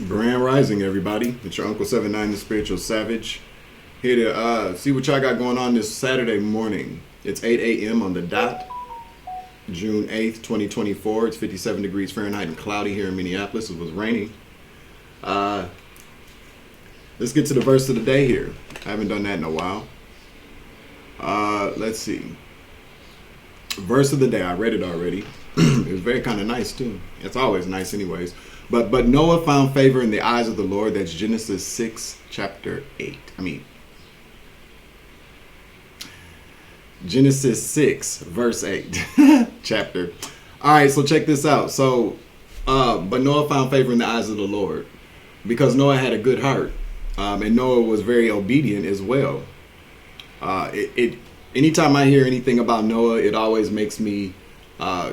Grand Rising, everybody. It's your Uncle 79, the Spiritual Savage. Here to see what y'all got going on this Saturday morning. It's 8 a.m. on the dot, June 8th, 2024. It's 57 degrees Fahrenheit and cloudy here in Minneapolis. It was raining. Let's get to the verse of the day here. I haven't done that in a while. Let's see. Verse of the day. I read it already. It was very kind of nice, too. It's always nice anyways. But Noah found favor in the eyes of the Lord. That's Genesis 6, chapter 8. Genesis 6, verse 8, chapter. All right, so check this out. So, but Noah found favor in the eyes of the Lord because Noah had a good heart. And Noah was very obedient as well. Anytime I hear anything about Noah, it always makes me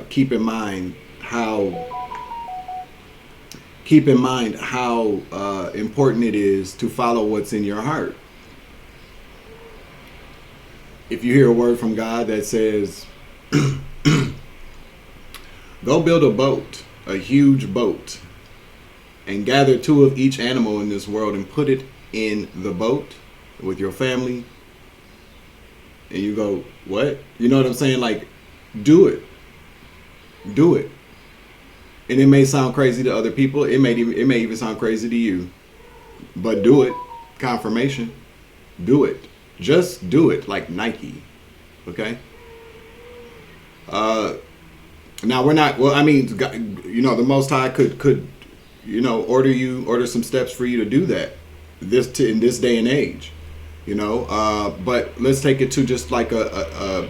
keep in mind how important it is to follow what's in your heart. If you hear a word from God that says, go build a boat, a huge boat, and gather 2 of each animal in this world and put it in the boat with your family. And you go, what? You know what I'm saying? Like, do it. Do it. And it may sound crazy to other people. It may even sound crazy to you. But do it. Confirmation. Do it. Just do it, like Nike. Okay? Now we're not, well, I mean, the Most High could order some steps for you to do that in this day and age. But let's take it to just like a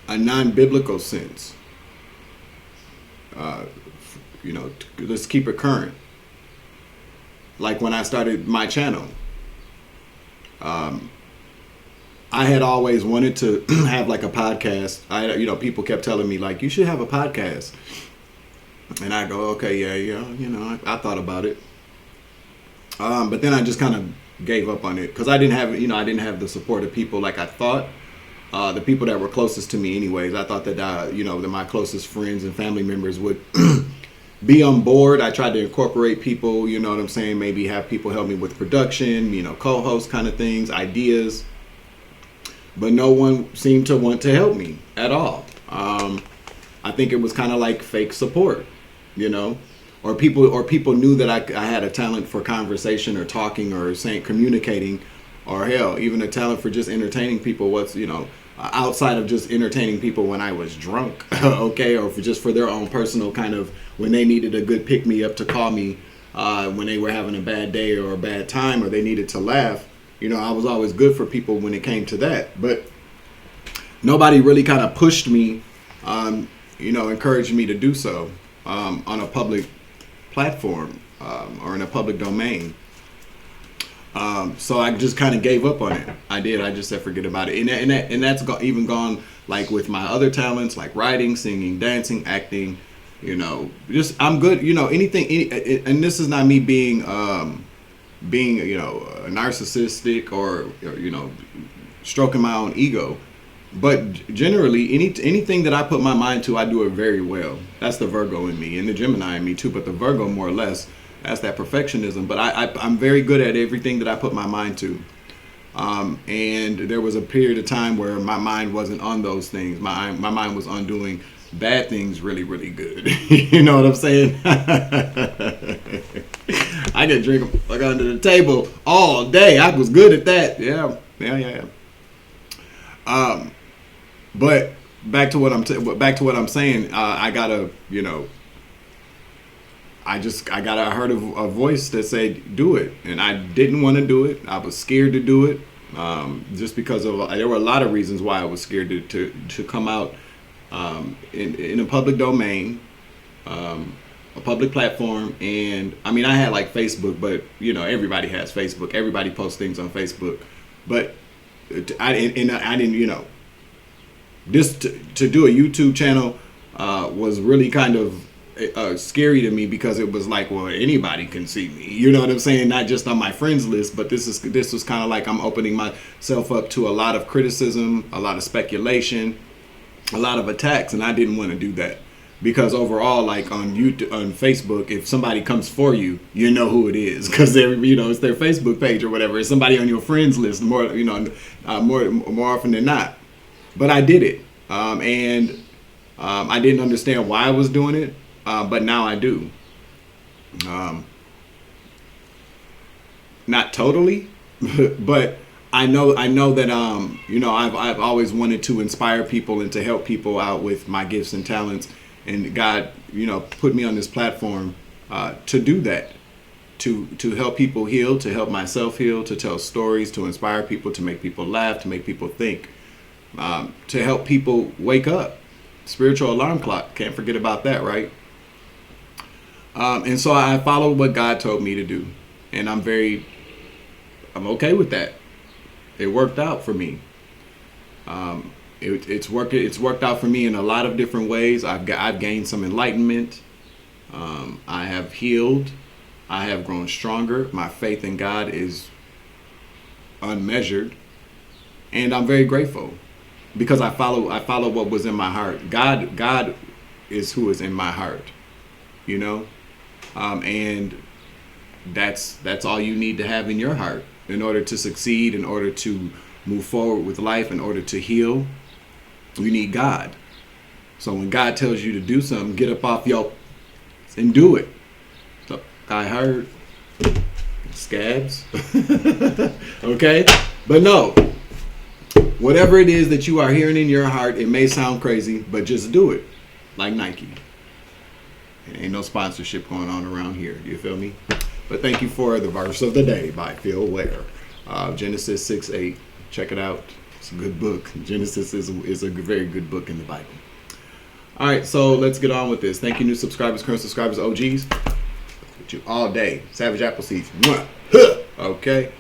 non-biblical sense. Let's keep it current. Like when I started my channel, I had always wanted to have like a podcast. People kept telling me like, you should have a podcast. And I go, okay, yeah, I thought about it. But then I just kind of gave up on it because I didn't have the support of people like I thought. The people that were closest to me anyways, I thought that, that my closest friends and family members would be on board. I tried to incorporate people, you know what I'm saying? Maybe have people help me with production, co-host kind of things, ideas. But no one seemed to want to help me at all. I think it was kind of like fake support, or people knew that I had a talent for conversation or talking or communicating, or hell, even a talent for just entertaining people. Outside of just entertaining people when I was drunk, okay, or just for their own personal kind of, when they needed a good pick me up to call me when they were having a bad day or a bad time or they needed to laugh. I was always good for people when it came to that. But nobody really kind of pushed me, encouraged me to do so on a public platform or in a public domain. So I just kind of gave up on it. I did. I just said forget about it. And that's even gone like with my other talents like writing, singing, dancing, acting. Just I'm good. Anything. And this is not me being narcissistic or stroking my own ego. But generally, anything that I put my mind to, I do it very well. That's the Virgo in me and the Gemini in me too. But the Virgo more or less. That's that perfectionism. But I'm very good at everything that I put my mind to. And there was a period of time where my mind wasn't on those things. My mind was on doing bad things really, really good. You know what I'm saying? I could drink like under the table all day. I was good at that. Yeah. But back to what I'm saying. I gotta, I heard a voice that said, do it. And I didn't want to do it. I was scared to do it. Just because there were a lot of reasons why I was scared to come out in a public domain, a public platform. And I mean, I had like Facebook, but everybody has Facebook. Everybody posts things on Facebook. But I didn't, just to do a YouTube channel was really kind of scary to me because it was like, well, anybody can see me. You know what I'm saying? Not just on my friends list, but this was kind of like I'm opening myself up to a lot of criticism, a lot of speculation, a lot of attacks, and I didn't want to do that. Because overall, like on YouTube, on Facebook, if somebody comes for you, you know who it is because they're, it's their Facebook page or whatever. It's somebody on your friends list more often than not. But I did it, and I didn't understand why I was doing it, but now I do. Not totally, but I know that I've always wanted to inspire people and to help people out with my gifts and talents. And God, put me on this platform to do that, to help people heal, to help myself heal, to tell stories, to inspire people, to make people laugh, to make people think, to help people wake up. Spiritual alarm clock. Can't forget about that, right? And so I followed what God told me to do. And I'm okay with that. It worked out for me. It's worked out for me in a lot of different ways. I've gained some enlightenment. I have healed. I have grown stronger. My faith in God is unmeasured, and I'm very grateful because I follow what was in my heart. God is who is in my heart, and that's all you need to have in your heart in order to succeed, in order to move forward with life, in order to heal. You need God. So when God tells you to do something, get up off your and do it. So I heard scabs. Okay? But no. Whatever it is that you are hearing in your heart, it may sound crazy, but just do it. Like Nike. There ain't no sponsorship going on around here. You feel me? But thank you for the verse of the day by Phil Ware. Genesis 6:8. Check it out. It's a good book. Genesis is a very good book in the Bible. All right, so let's get on with this. Thank you, new subscribers, current subscribers, OGs. With you all day. Savage Appleseeds. Okay.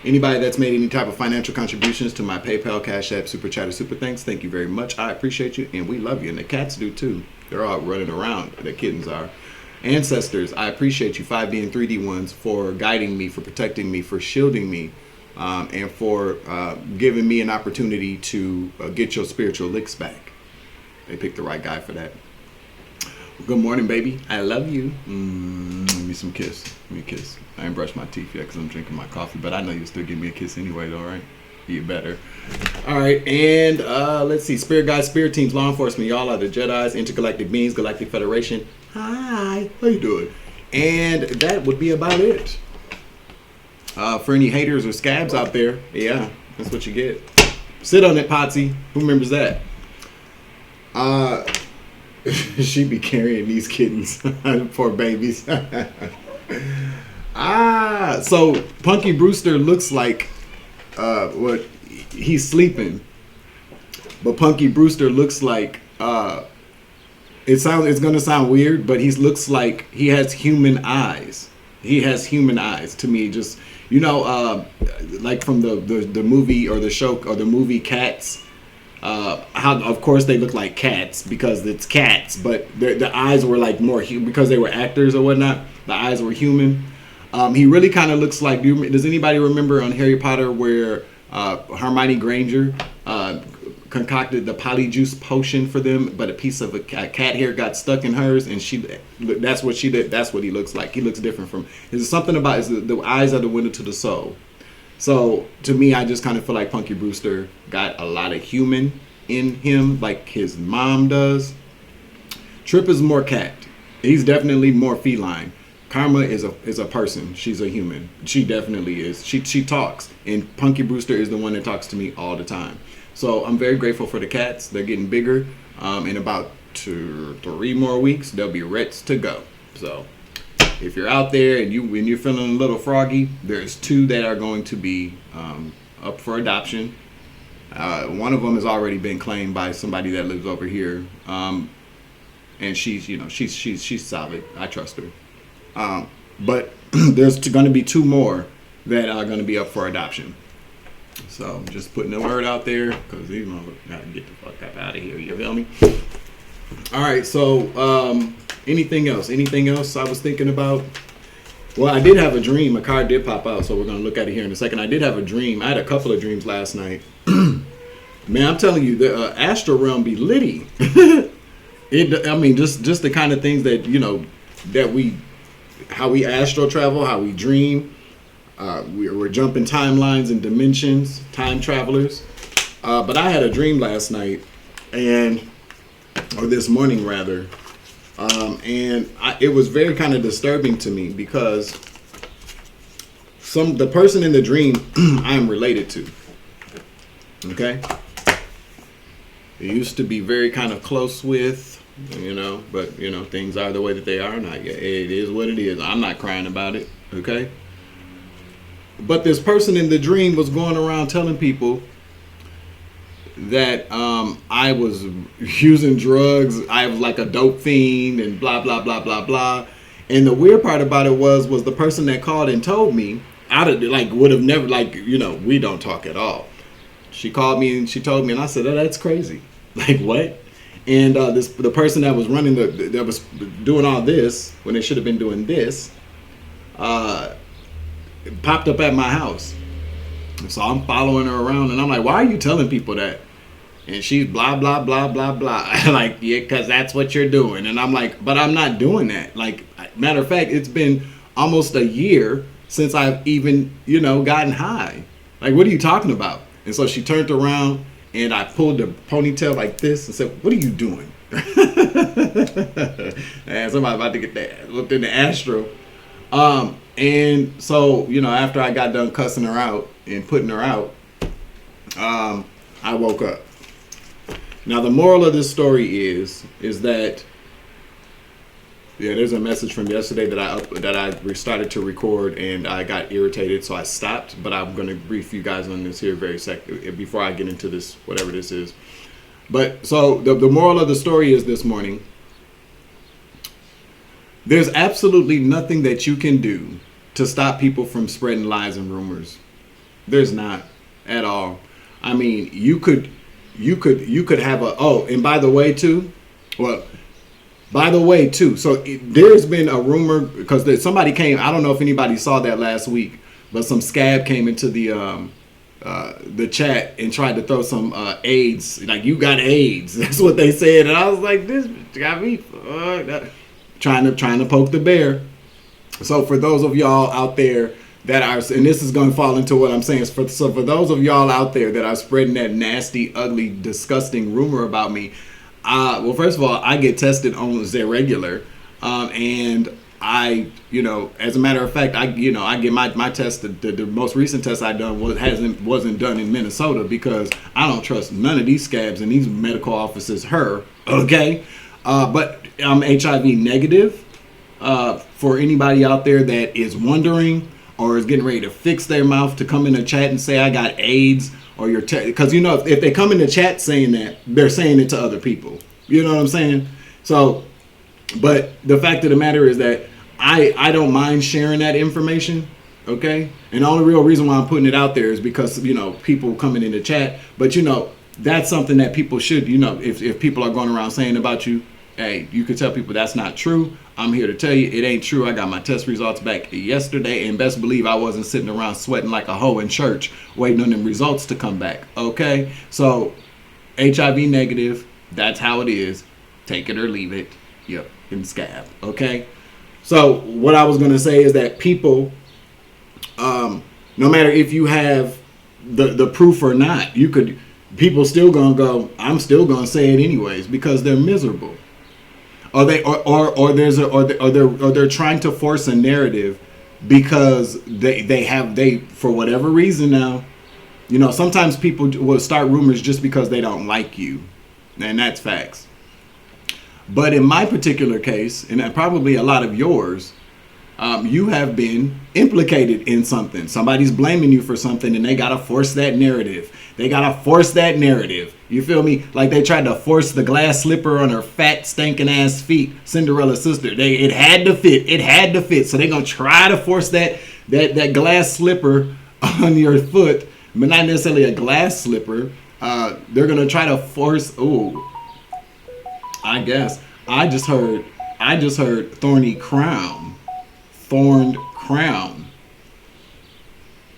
Anybody that's made any type of financial contributions to my PayPal, Cash App, Super Chat, or Super Thanks, thank you very much. I appreciate you, and we love you. And the cats do too. They're all running around. The kittens are. Ancestors, I appreciate you, 5D and 3D ones, for guiding me, for protecting me, for shielding me. And for giving me an opportunity to get your spiritual licks back. They picked the right guy for that. Good morning, baby. I love you. Give me some kiss. Give me a kiss. I ain't brushed my teeth yet because I'm drinking my coffee, but I know you'll still give me a kiss anyway, though, right? You better. All right, and let's see. Spirit guides, spirit teams, law enforcement. Y'all are the Jedis, intergalactic beings, galactic federation. Hi. How you doing? And that would be about it. For any haters or scabs out there, yeah, that's what you get. Sit on it, Potsy. Who remembers that? She be carrying these kittens. Poor babies. So Punky Brewster looks like he's sleeping. But Punky Brewster looks like it's gonna sound weird, but he looks like he has human eyes. He has human eyes to me, just like from the movie or the show or the movie Cats. How of course they look like cats because it's cats, but the eyes were like more because they were actors or whatnot. The eyes were human. He really kind of looks like. Does anybody remember on Harry Potter where Hermione Granger concocted the polyjuice potion for them, but a piece of a cat hair got stuck in hers, and that's what she did. That's what he looks like. He looks different from. There's something about the eyes are the window to the soul. So to me, I just kind of feel like Punky Brewster got a lot of human in him, like his mom does. Trip is more cat. He's definitely more feline. Karma is a person. She's a human. She definitely is. She talks, and Punky Brewster is the one that talks to me all the time. So I'm very grateful for the cats. They're getting bigger. In about 3 more weeks, they'll be ready to go. So if you're out there and you're feeling a little froggy, there's 2 that are going to be up for adoption. One of them has already been claimed by somebody that lives over here, and she's solid. I trust her. But there's going to be 2 more that are going to be up for adoption. So just putting the word out there because these motherfuckers gotta get the fuck up out of here. You feel me? All right. So anything else? Anything else I was thinking about? Well, I did have a dream. A card did pop out, so we're gonna look at it here in a second. I did have a dream. I had a couple of dreams last night. Man, I'm telling you, the astral realm be litty. I mean, just the kind of things that that how we astral travel, how we dream. We're jumping timelines and dimensions, time travelers. But I had a dream last night, or this morning rather, and it was very kind of disturbing to me because the person in the dream I am related to. Okay, I used to be very kind of close with, but things are the way that they are, and it is what it is. I'm not crying about it. Okay. But this person in the dream was going around telling people that I was using drugs. I was like a dope fiend and blah, blah, blah, blah, blah. And the weird part about it was the person that called and told me, would have never, we don't talk at all. She called me and she told me, and I said, oh, that's crazy. Like, what? And the person that was running that was doing all this when they should have been doing this, popped up at my house. So I'm following her around and I'm like, why are you telling people that? And she's blah, blah, blah, blah, blah. Like, yeah, because that's what you're doing. And I'm like, but I'm not doing that. Like, matter of fact, it's been almost a year since I've even, gotten high. Like, what are you talking about? And so she turned around and I pulled the ponytail like this and said, what are you doing? And somebody about to get that, looked in the astro. And so, after I got done cussing her out and putting her out, I woke up. Now, the moral of this story is that, there's a message from yesterday that I started to record and I got irritated, so I stopped. But I'm going to brief you guys on this here before I get into this, whatever this is. But so the moral of the story is this morning. There's absolutely nothing that you can do to stop people from spreading lies and rumors. There's not at all. I mean, you could have and by the way too, so there's been a rumor because somebody came, I don't know if anybody saw that last week, but some scab came into the chat and tried to throw some AIDS, like, you got AIDS. That's what they said. And I was like, this got me trying to poke the bear. So for those of y'all out there that are, and this is going to fall into what I'm saying, for those of y'all out there that are spreading that nasty, ugly, disgusting rumor about me, well, first of all, I get tested on regular, and I, as a matter of fact, I get my test. The most recent test I done wasn't done in Minnesota because I don't trust none of these scabs in these medical offices. Okay, but I'm HIV negative. For anybody out there that is wondering or is getting ready to fix their mouth to come in the chat and say I got AIDS, or because if they come in the chat saying that, they're saying it to other people. You know what I'm saying? So, but the fact of the matter is that I don't mind sharing that information. Okay, and the only real reason why I'm putting it out there is because people coming in the chat. But that's something that people should if people are going around saying about you, hey, you could tell people that's not true. I'm here to tell you it ain't true. I got my test results back yesterday, and best believe I wasn't sitting around sweating like a hoe in church waiting on them results to come back. Okay, so HIV negative, that's how it is. Take it or leave it. Yep, in scab. Okay, so what I was going to say is that people, no matter if you have the proof or not, people still gonna go, I'm still gonna say it anyways because they're miserable. Or they're trying to force a narrative because they for whatever reason now, sometimes people will start rumors just because they don't like you, and that's facts. But in my particular case, and probably a lot of yours, you have been implicated in something. Somebody's blaming you for something, and they gotta force that narrative. You feel me? Like they tried to force the glass slipper on her fat, stinking ass feet, Cinderella's sister. It had to fit. So they're gonna try to force that glass slipper on your foot, but not necessarily a glass slipper. They're gonna try to force. I guess I just heard thorned crown.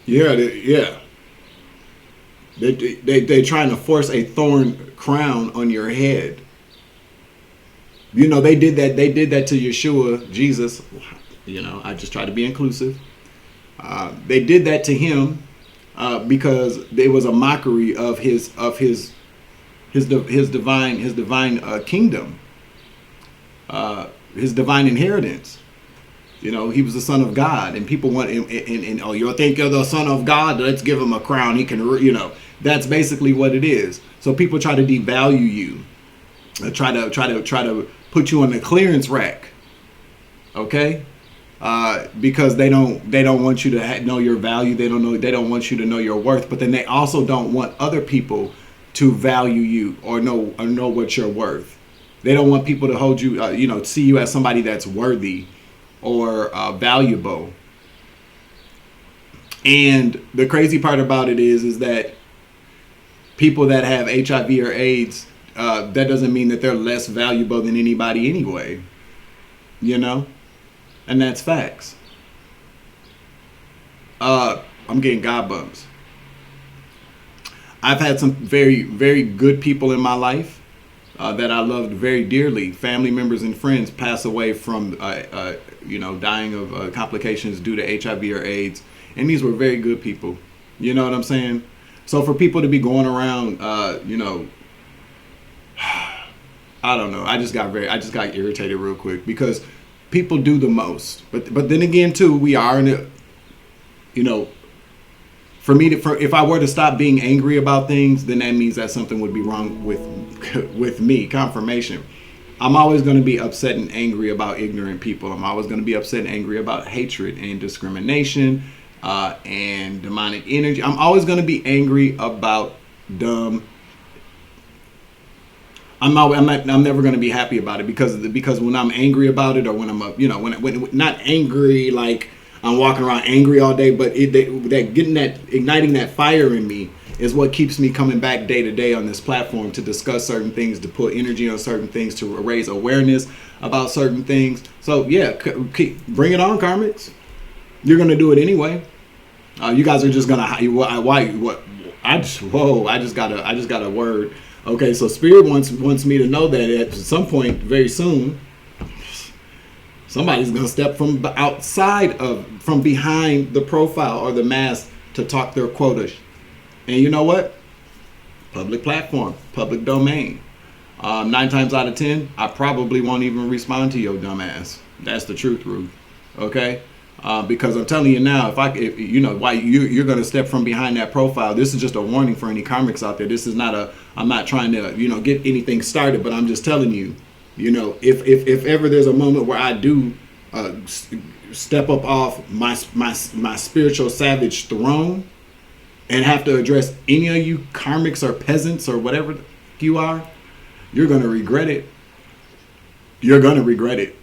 Yeah. They trying to force a thorn crown on your head. They did that. They did that to Yeshua, Jesus. I just try to be inclusive. They did that to him because it was a mockery of his divine kingdom, his divine inheritance. He was the son of God, and people want and oh, you think you're the son of God? Let's give him a crown. He can, that's basically what it is. So people try to devalue you, try to put you on the clearance rack, okay? Because they don't want you to know your value. They don't want you to know your worth. But then they also don't want other people to value you or know what you're worth. They don't want people to hold you, see you as somebody that's worthy or valuable. And the crazy part about it is that people that have HIV or AIDS, that doesn't mean that they're less valuable than anybody anyway. And that's facts. I'm getting God bumps. I've had some very, very good people in my life that I loved very dearly. Family members and friends pass away from, dying of complications due to HIV or AIDS. And these were very good people. You know what I'm saying? So for people to be going around, I don't know. I just got irritated real quick because people do the most. But then again, too, we are in a, if I were to stop being angry about things, then that means that something would be wrong with me. Confirmation. I'm always going to be upset and angry about ignorant people. I'm always going to be upset and angry about hatred and discrimination and demonic energy. I'm always going to be angry about dumb. I'm never going to be happy about it because when I'm angry about it, or when I'm when not angry like I'm walking around angry all day, but igniting that fire in me is what keeps me coming back day to day on this platform to discuss certain things, to put energy on certain things, to raise awareness about certain things. So yeah, bring it on, karmics. You're gonna do it anyway. You guys are just gonna what? I just got a word. Okay, so Spirit wants me to know that at some point very soon, somebody's gonna step from behind the profile or the mask to talk their quota. And you know what? Public platform, public domain. 9 times out of 10, I probably won't even respond to your dumb ass. That's the truth, Ruth. Okay? Because I'm telling you now, if why you're gonna step from behind that profile. This is just a warning for any karmics out there. This is not I'm not trying to get anything started, but I'm just telling you, if ever there's a moment where I do step up off my spiritual savage throne and have to address any of you karmics or peasants or whatever you are, you're gonna regret it. You're gonna regret it.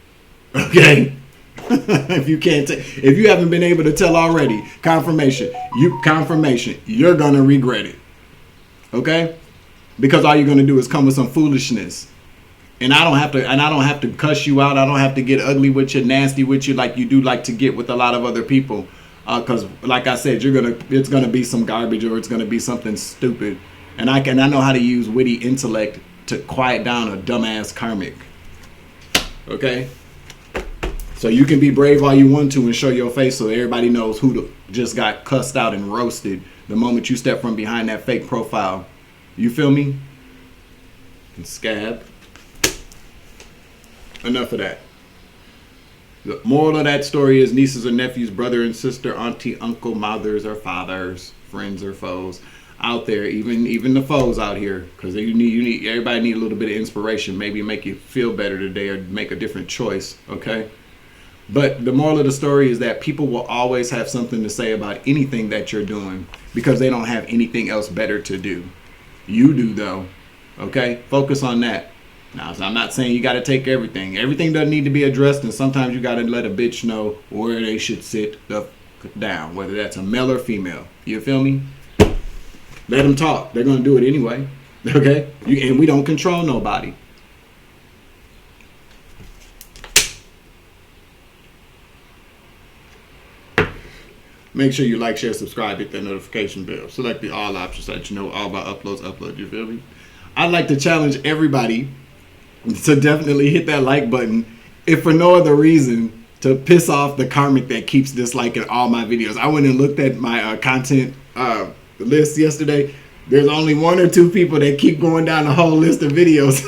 Okay. If you haven't been able to tell already, confirmation, you're gonna regret it. Okay? Because all you're gonna do is come with some foolishness. And I don't have to cuss you out. I don't have to get ugly with you, nasty with you like you do like to get with a lot of other people. Because like I said, it's gonna be some garbage or it's gonna be something stupid. And I know how to use witty intellect to quiet down a dumbass karmic. Okay? So you can be brave all you want to and show your face so everybody knows who just got cussed out and roasted the moment you step from behind that fake profile. You feel me? And scab. Enough of that. The moral of that story is nieces or nephews, brother and sister, auntie, uncle, mothers or fathers, friends or foes out there, even the foes out here, because everybody need a little bit of inspiration, maybe make you feel better today or make a different choice. Okay. But the moral of the story is that people will always have something to say about anything that you're doing because they don't have anything else better to do. You do though. Okay? Focus on that. Now, so I'm not saying you got to take everything. Everything doesn't need to be addressed, and sometimes you got to let a bitch know where they should sit down, whether that's a male or female. You feel me? Let them talk. They're going to do it anyway. Okay? And we don't control nobody. Make sure you like, share, subscribe, hit that notification bell. Select the all options so that you know all about uploads. You feel me? I'd like to challenge everybody to definitely hit that like button, if for no other reason to piss off the karmic that keeps disliking all my videos. I went and looked at my content list yesterday. There's only 1 or 2 people that keep going down the whole list of videos.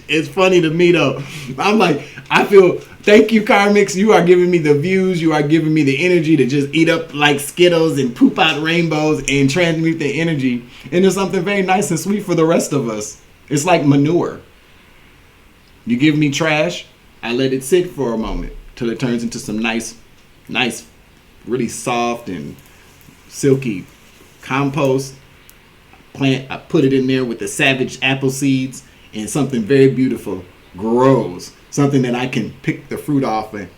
It's funny to me though. I'm like, I feel, thank you karmics. You are giving me the views. You are giving me the energy to just eat up like Skittles and poop out rainbows and transmute the energy into something very nice and sweet for the rest of us. It's like manure. You give me trash, I let it sit for a moment till it turns into some nice, really soft and silky compost. I put it in there with the savage apple seeds, and something very beautiful grows. Something that I can pick the fruit off and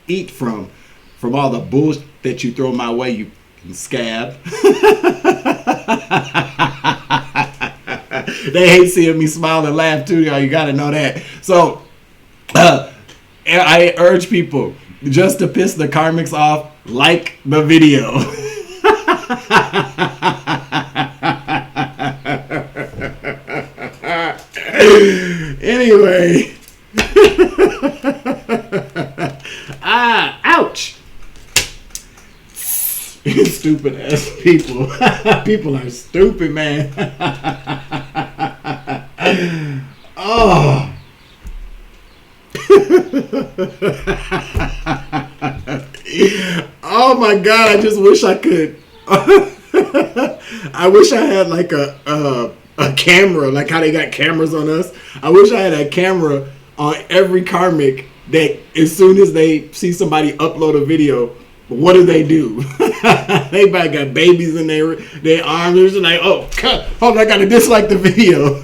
eat from all the bullshit that you throw my way, you scab. They hate seeing me smile and laugh too, y'all. You gotta know that. So I urge people just to piss the karmics off, like the video. Anyway. Ouch. Stupid ass people. People are stupid, man. Oh. Oh my God, I just wish I could. I wish I had like a camera, like how they got cameras on us. I wish I had a camera on every karmic that as soon as they see somebody upload a video, what do? They probably got babies in their arms. They're just like, oh, hold on, I gotta dislike the video.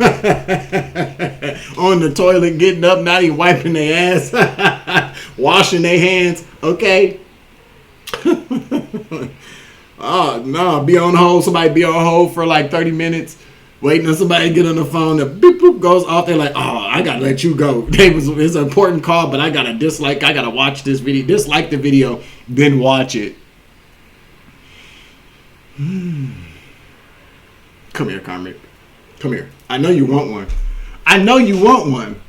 On the toilet, getting up, not even wiping their ass, washing their hands. Okay. Oh no, be on hold. Somebody be on hold for like 30 minutes. Waiting on somebody to get on the phone. The beep boop goes off. They're like, oh, I gotta let you go. It's an important call, but I gotta dislike. I gotta watch this video. Dislike the video, then watch it. Come here, karmic. Come here. I know you want one. I know you want one.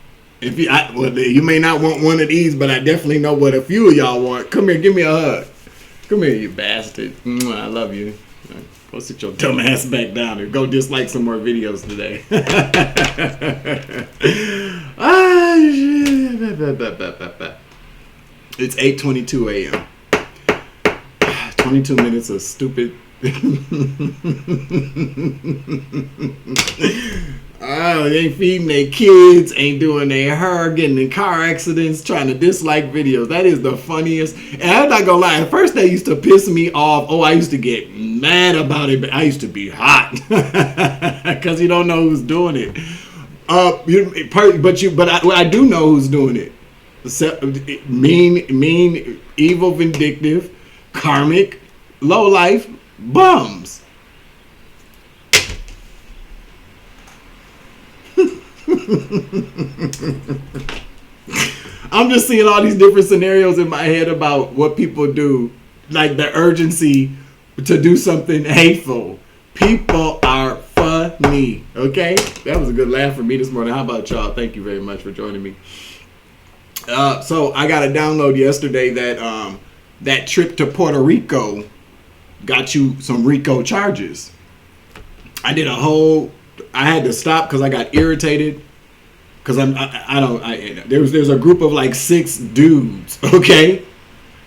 You may not want one of these, but I definitely know what a few of y'all want. Come here, give me a hug. Come here, you bastard. I love you. Go sit your dumb ass back down and go dislike some more videos today. It's 8:22 a.m. 22 minutes of stupid. Oh, they ain't feeding their kids, ain't doing their hair, getting in car accidents, trying to dislike videos. That is the funniest. And I'm not gonna lie, at first they used to piss me off. Oh, I used to get mad about it, but I used to be hot because you don't know who's doing it. But I do know who's doing it. Mean, evil, vindictive, karmic, low life bums. I'm just seeing all these different scenarios in my head about what people do, like the urgency to do something hateful. People are funny, okay? That was a good laugh for me this morning. How about y'all? Thank you very much for joining me. So I got a download yesterday that trip to Puerto Rico got you some RICO charges. I had to stop because I got irritated. Because there's a group of like 6 dudes, okay?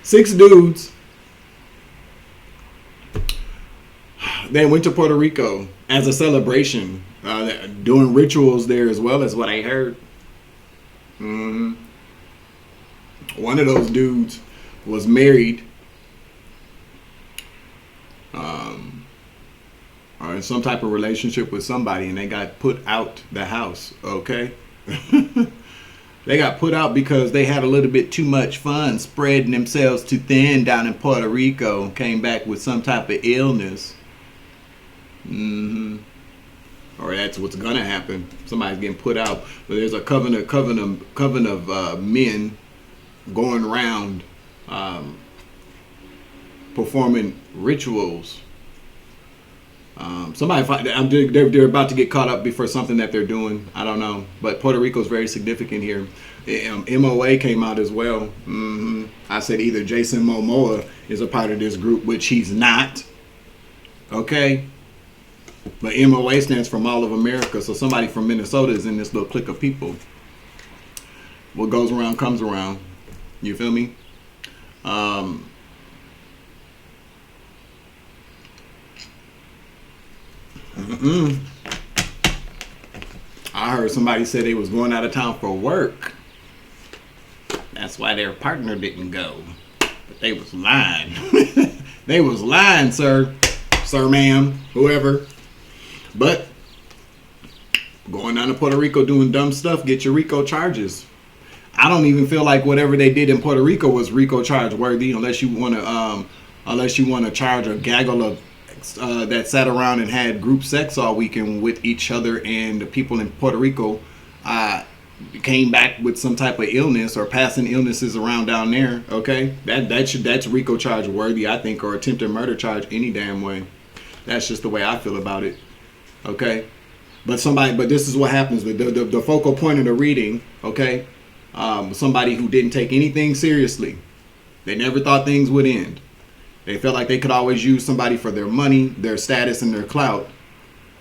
6 dudes. They went to Puerto Rico as a celebration, doing rituals there as well, as what I heard. One of those dudes was married, or in some type of relationship with somebody, and they got put out the house, okay? They got put out because they had a little bit too much fun spreading themselves too thin down in Puerto Rico, came back with some type of illness. Or that's what's gonna happen. Somebody's getting put out. But there's a coven of men going around performing rituals They're about to get caught up before something that they're doing. I don't know, but Puerto Rico is very significant here. MOA came out as well. I said either Jason Momoa is a part of this group, which he's not. Okay, but MOA stands for Mall of America, so somebody from Minnesota is in this little clique of people. What goes around comes around. You feel me? I heard somebody say they was going out of town for work. That's why their partner didn't go. But they was lying. They was lying, sir. Sir, ma'am, whoever. But going down to Puerto Rico doing dumb stuff, get your RICO charges. I don't even feel like whatever they did in Puerto Rico was RICO charge worthy, unless you want to charge a gaggle of that sat around and had group sex all weekend with each other, and the people in Puerto Rico came back with some type of illness or passing illnesses around down there. Okay, that's RICO charge worthy, I think, or attempted murder charge any damn way. That's just the way I feel about it. Okay, but this is what happens. The focal point of the reading. Okay, somebody who didn't take anything seriously. They never thought things would end. They felt like they could always use somebody for their money, their status, and their clout,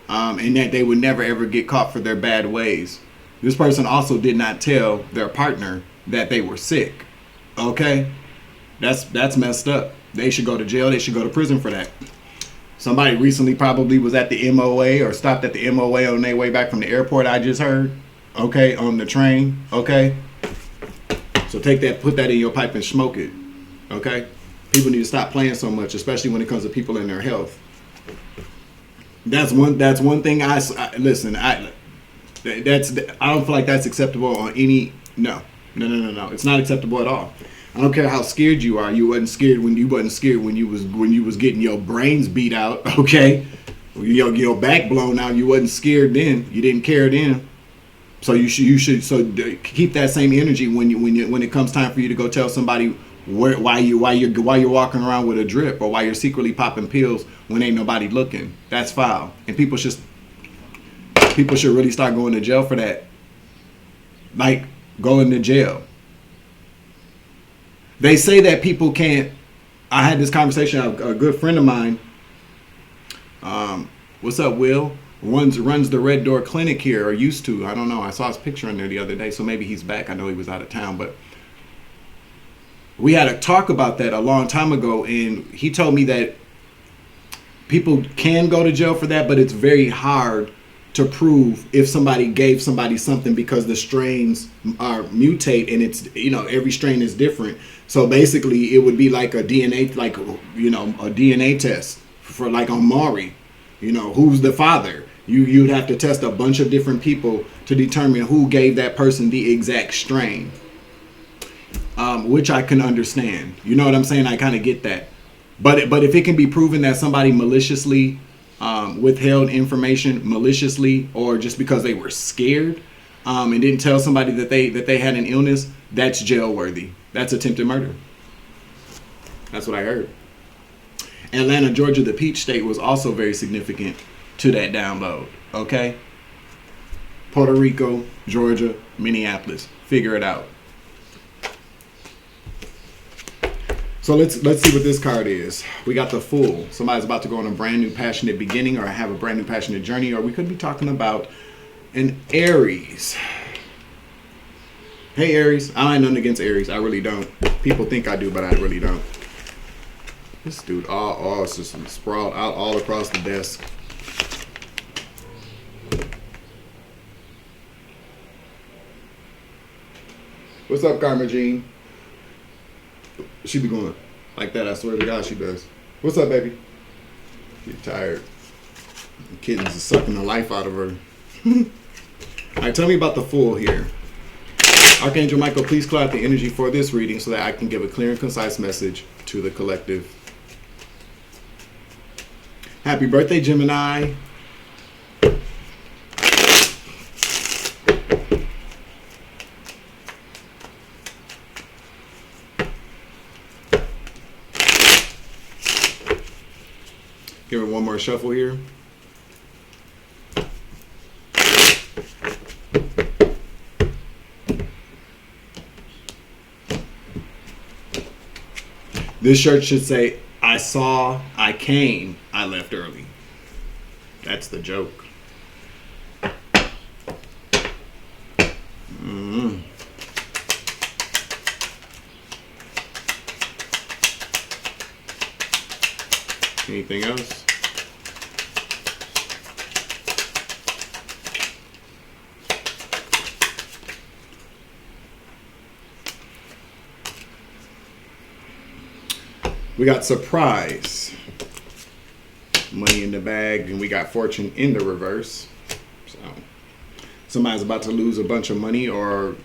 and that they would never ever get caught for their bad ways. This person also did not tell their partner that they were sick. Okay, that's messed up. They should go to jail. They should go to prison for that. Somebody recently probably was at the MOA or stopped at the MOA on their way back from the airport. I just heard. Okay, on the train. Okay, so take that, put that in your pipe and smoke it. Okay. People need to stop playing so much, especially when it comes to people and their health. That's one thing. I don't feel like that's acceptable on any. No. It's not acceptable at all. I don't care how scared you are. You wasn't scared when you was getting your brains beat out. Okay, your back blown out. You wasn't scared then. You didn't care then. So you should keep that same energy when it comes time for you to go tell somebody why you're walking around with a drip, or why you're secretly popping pills when ain't nobody looking. That's foul, and people should really start going to jail for that. Like, going to jail. They say that people can't. I had this conversation. A good friend of mine. What's up, Will? Runs the Red Door Clinic here, or used to. I don't know. I saw his picture in there the other day, so maybe he's back. I know he was out of town, but we had a talk about that a long time ago, and he told me that people can go to jail for that, but it's very hard to prove if somebody gave somebody something, because the strains are mutate, and it's, every strain is different. So basically it would be like a DNA, a DNA test for, like, on Maury, who's the father. You'd have to test a bunch of different people to determine who gave that person the exact strain. Which I can understand. You know what I'm saying? I kind of get that. But if it can be proven that somebody maliciously withheld information maliciously, or just because they were scared and didn't tell somebody that they had an illness, that's jail worthy. That's attempted murder. That's what I heard. Atlanta, Georgia, the Peach State, was also very significant to that download. Okay? Puerto Rico, Georgia, Minneapolis. Figure it out. So let's see what this card is. We got the Fool. Somebody's about to go on a brand new passionate beginning, or have a brand new passionate journey, or we could be talking about an Aries. Hey, Aries. I ain't nothing against Aries. I really don't. People think I do, but I really don't. This dude, it's just sprawled out all across the desk. What's up, Karma Jean? She be going like that, I swear to God she does. What's up, baby? Get tired. The kittens are sucking the life out of her. Alright, tell me about the Fool here. Archangel Michael, please clear out the energy for this reading so that I can give a clear and concise message to the collective. Happy birthday, Gemini. Give it one more shuffle here. This shirt should say, I saw, I came, I left early. That's the joke. Mm-hmm. Anything else? We got surprise, money in the bag, and we got fortune in the reverse. So somebody's about to lose a bunch of money, or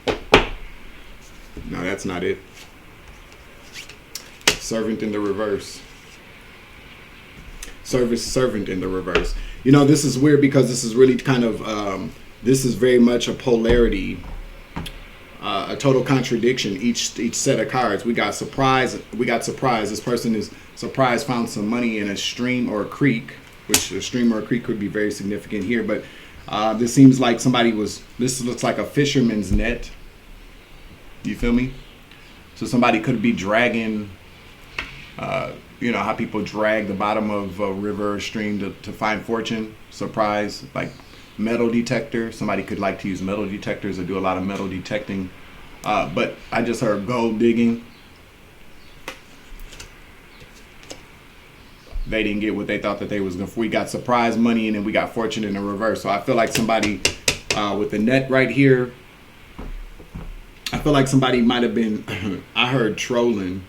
no, that's not it. Servant in the reverse. Servant in the reverse. You know, this is weird because this is really kind of this is very much a polarity. A total contradiction. Each set of cards. We got surprise. This person is surprised, found some money in a stream or a creek, which a stream or a creek could be very significant here. But this seems like this looks like a fisherman's net. You feel me? So somebody could be dragging, you know how people drag the bottom of a river or stream to find fortune. Surprise, like metal detector. Somebody could like to use metal detectors or do a lot of metal detecting. But I just heard gold digging. They didn't get what they thought that they was going to. We got surprise money, and then we got fortune in the reverse. So I feel like somebody with the net right here. I feel like somebody might have been, I heard trolling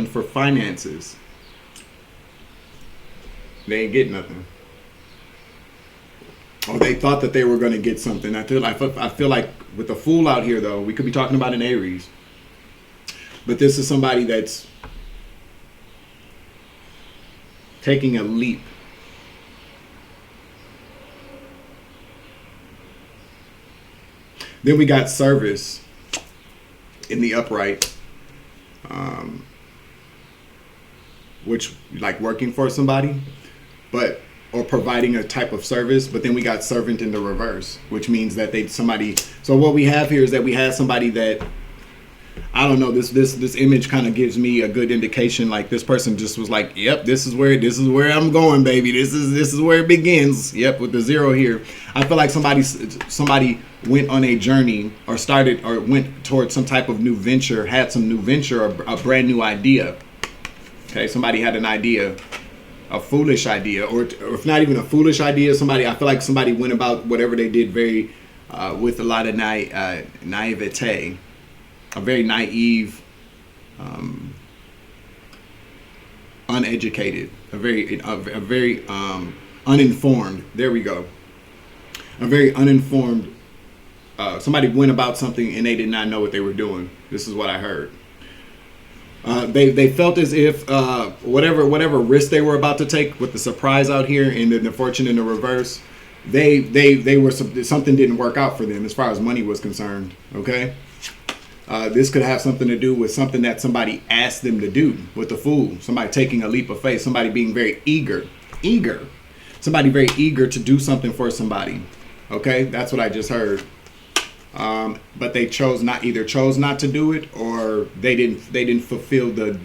for finances. They ain't get nothing. Or they thought that they were going to get something. I feel like with the Fool out here, though, we could be talking about an Aries. But this is somebody that's taking a leap. Then we got service in the upright, which like working for somebody, or providing a type of service. But then we got servant in the reverse, which means that so what we have here is that we have somebody that, I don't know, this image kind of gives me a good indication. Like this person just was like, yep, this is where I'm going, baby. This is where it begins. Yep, with the 0 here. I feel like somebody went on a journey or went towards some type of new venture, had some new venture, or a brand new idea. Okay, somebody had an idea, a foolish idea, or if not even a foolish idea, I feel like somebody went about whatever they did very with a lot of naivete, a very naive, uneducated, a very uninformed. There we go. A very uninformed. Somebody went about something and they did not know what they were doing. This is what I heard. They felt as if whatever risk they were about to take with the surprise out here and the fortune in the reverse, they were, something didn't work out for them as far as money was concerned. Okay, this could have something to do with something that somebody asked them to do with the Fool. Somebody taking a leap of faith. Somebody being very eager. Somebody very eager to do something for somebody. Okay, that's what I just heard. But they chose not to do it, or they didn't fulfill the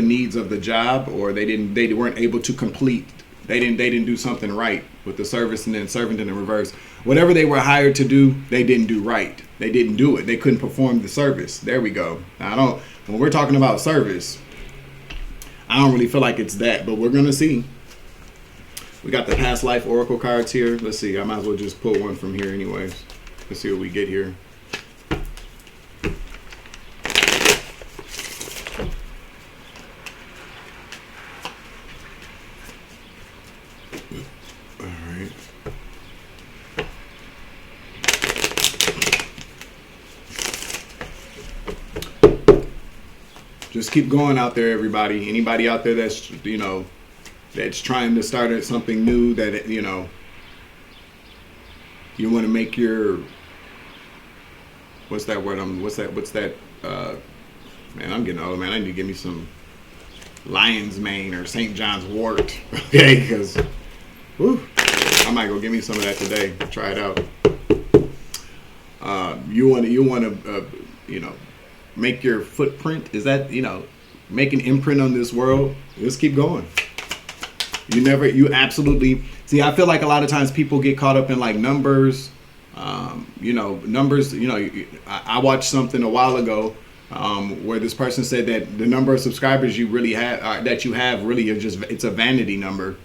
needs of the job, or they weren't able to complete. They didn't do something right with the service, and then servant in the reverse. Whatever they were hired to do, they didn't do right. They didn't do it. They couldn't perform the service. There we go. Now, when we're talking about service, I don't really feel like it's that, but we're gonna see. We got the past life oracle cards here. Let's see. I might as well just pull one from here anyways. Let's see what we get here. All right. Just keep going out there, everybody. Anybody out there that's, that's trying to start something new, that you want to make your, what's that word? Man, I'm getting old, man. I need to give me some lion's mane or St. John's wort, okay? Because, I might go give me some of that today. Try it out. You want to you know, make your footprint. Is that, you know, make an imprint on this world? Just keep going. You absolutely, see, I feel like a lot of times people get caught up in like numbers, you know, numbers, you know, I watched something a while ago where this person said that the number of subscribers you really have, that you have really are just, it's a vanity number.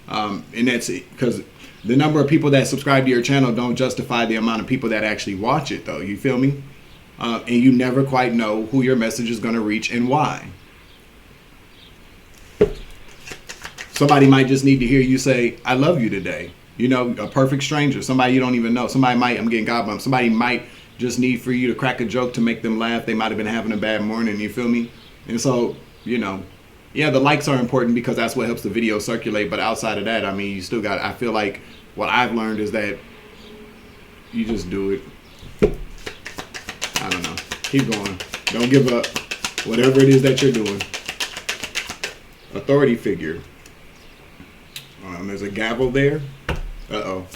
And that's because the number of people that subscribe to your channel don't justify the amount of people that actually watch it though. You feel me? And you never quite know who your message is going to reach and why. Somebody might just need to hear you say, I love you today. You know, a perfect stranger, somebody you don't even know. Somebody might, I'm getting God bumped. Somebody might just need for you to crack a joke to make them laugh. They might have been having a bad morning. You feel me? And so, you know, yeah, the likes are important because that's what helps the video circulate. But outside of that, I mean, you still got, I feel like what I've learned is that you just do it. I don't know. Keep going. Don't give up. Whatever it is that you're doing. Authority figure. There's a gavel there. Uh-oh.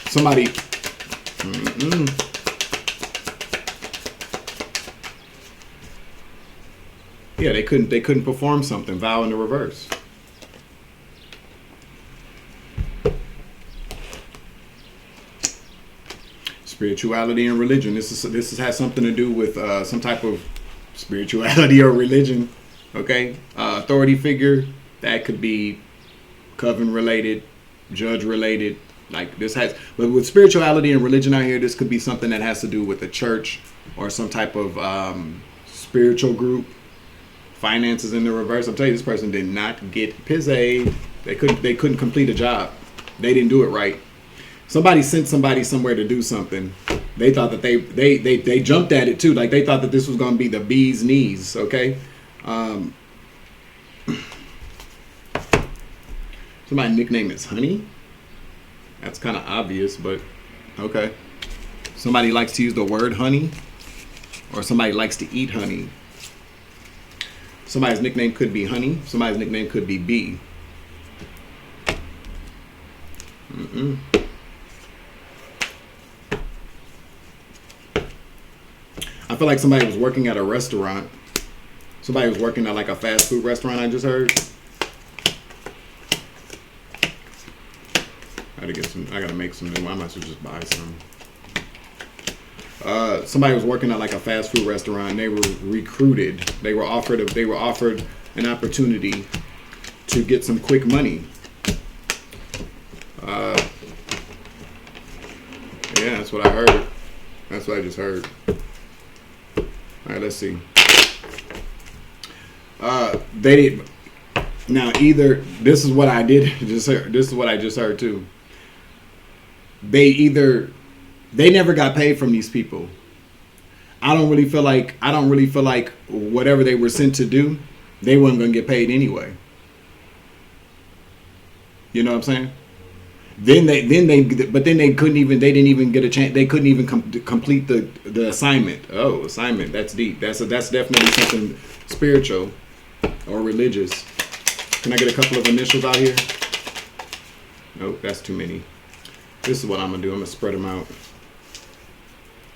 Somebody. Yeah, they couldn't perform something. Vow in the reverse. Spirituality and religion. This has something to do with some type of spirituality or religion. Okay, authority figure, that could be coven related, judge related. Like this has, but with spirituality and religion out here, this could be something that has to do with the church or some type of spiritual group. Finances in the reverse. I'm telling you, this person did not get pizza. They couldn't complete a job. They didn't do it right. Somebody sent somebody somewhere to do something. They thought that they jumped at it too. Like they thought that this was going to be the bee's knees. Okay. Somebody's nickname is Honey. That's kind of obvious, but okay. Somebody likes to use the word honey, or somebody likes to eat honey. Somebody's nickname could be Honey. Somebody's nickname could be Bee. I feel like somebody was working at a restaurant. Somebody was working at like a fast food restaurant, I just heard. I gotta make some new. I might as well just buy some. Somebody was working at like a fast food restaurant and they were recruited. They were offered an opportunity to get some quick money. Yeah, that's what I heard. That's what I just heard. All right, let's see. They did. Now, either this is what I did. This is what I just heard too. They never got paid from these people. I don't really feel like whatever they were sent to do, they weren't going to get paid anyway. You know what I'm saying? Then they didn't even get a chance. They couldn't even complete the assignment. Oh, assignment. That's deep. That's definitely something spiritual or religious. Can I get a couple of initials out here? Nope, that's too many. This is what I'm gonna do. I'm gonna spread them out.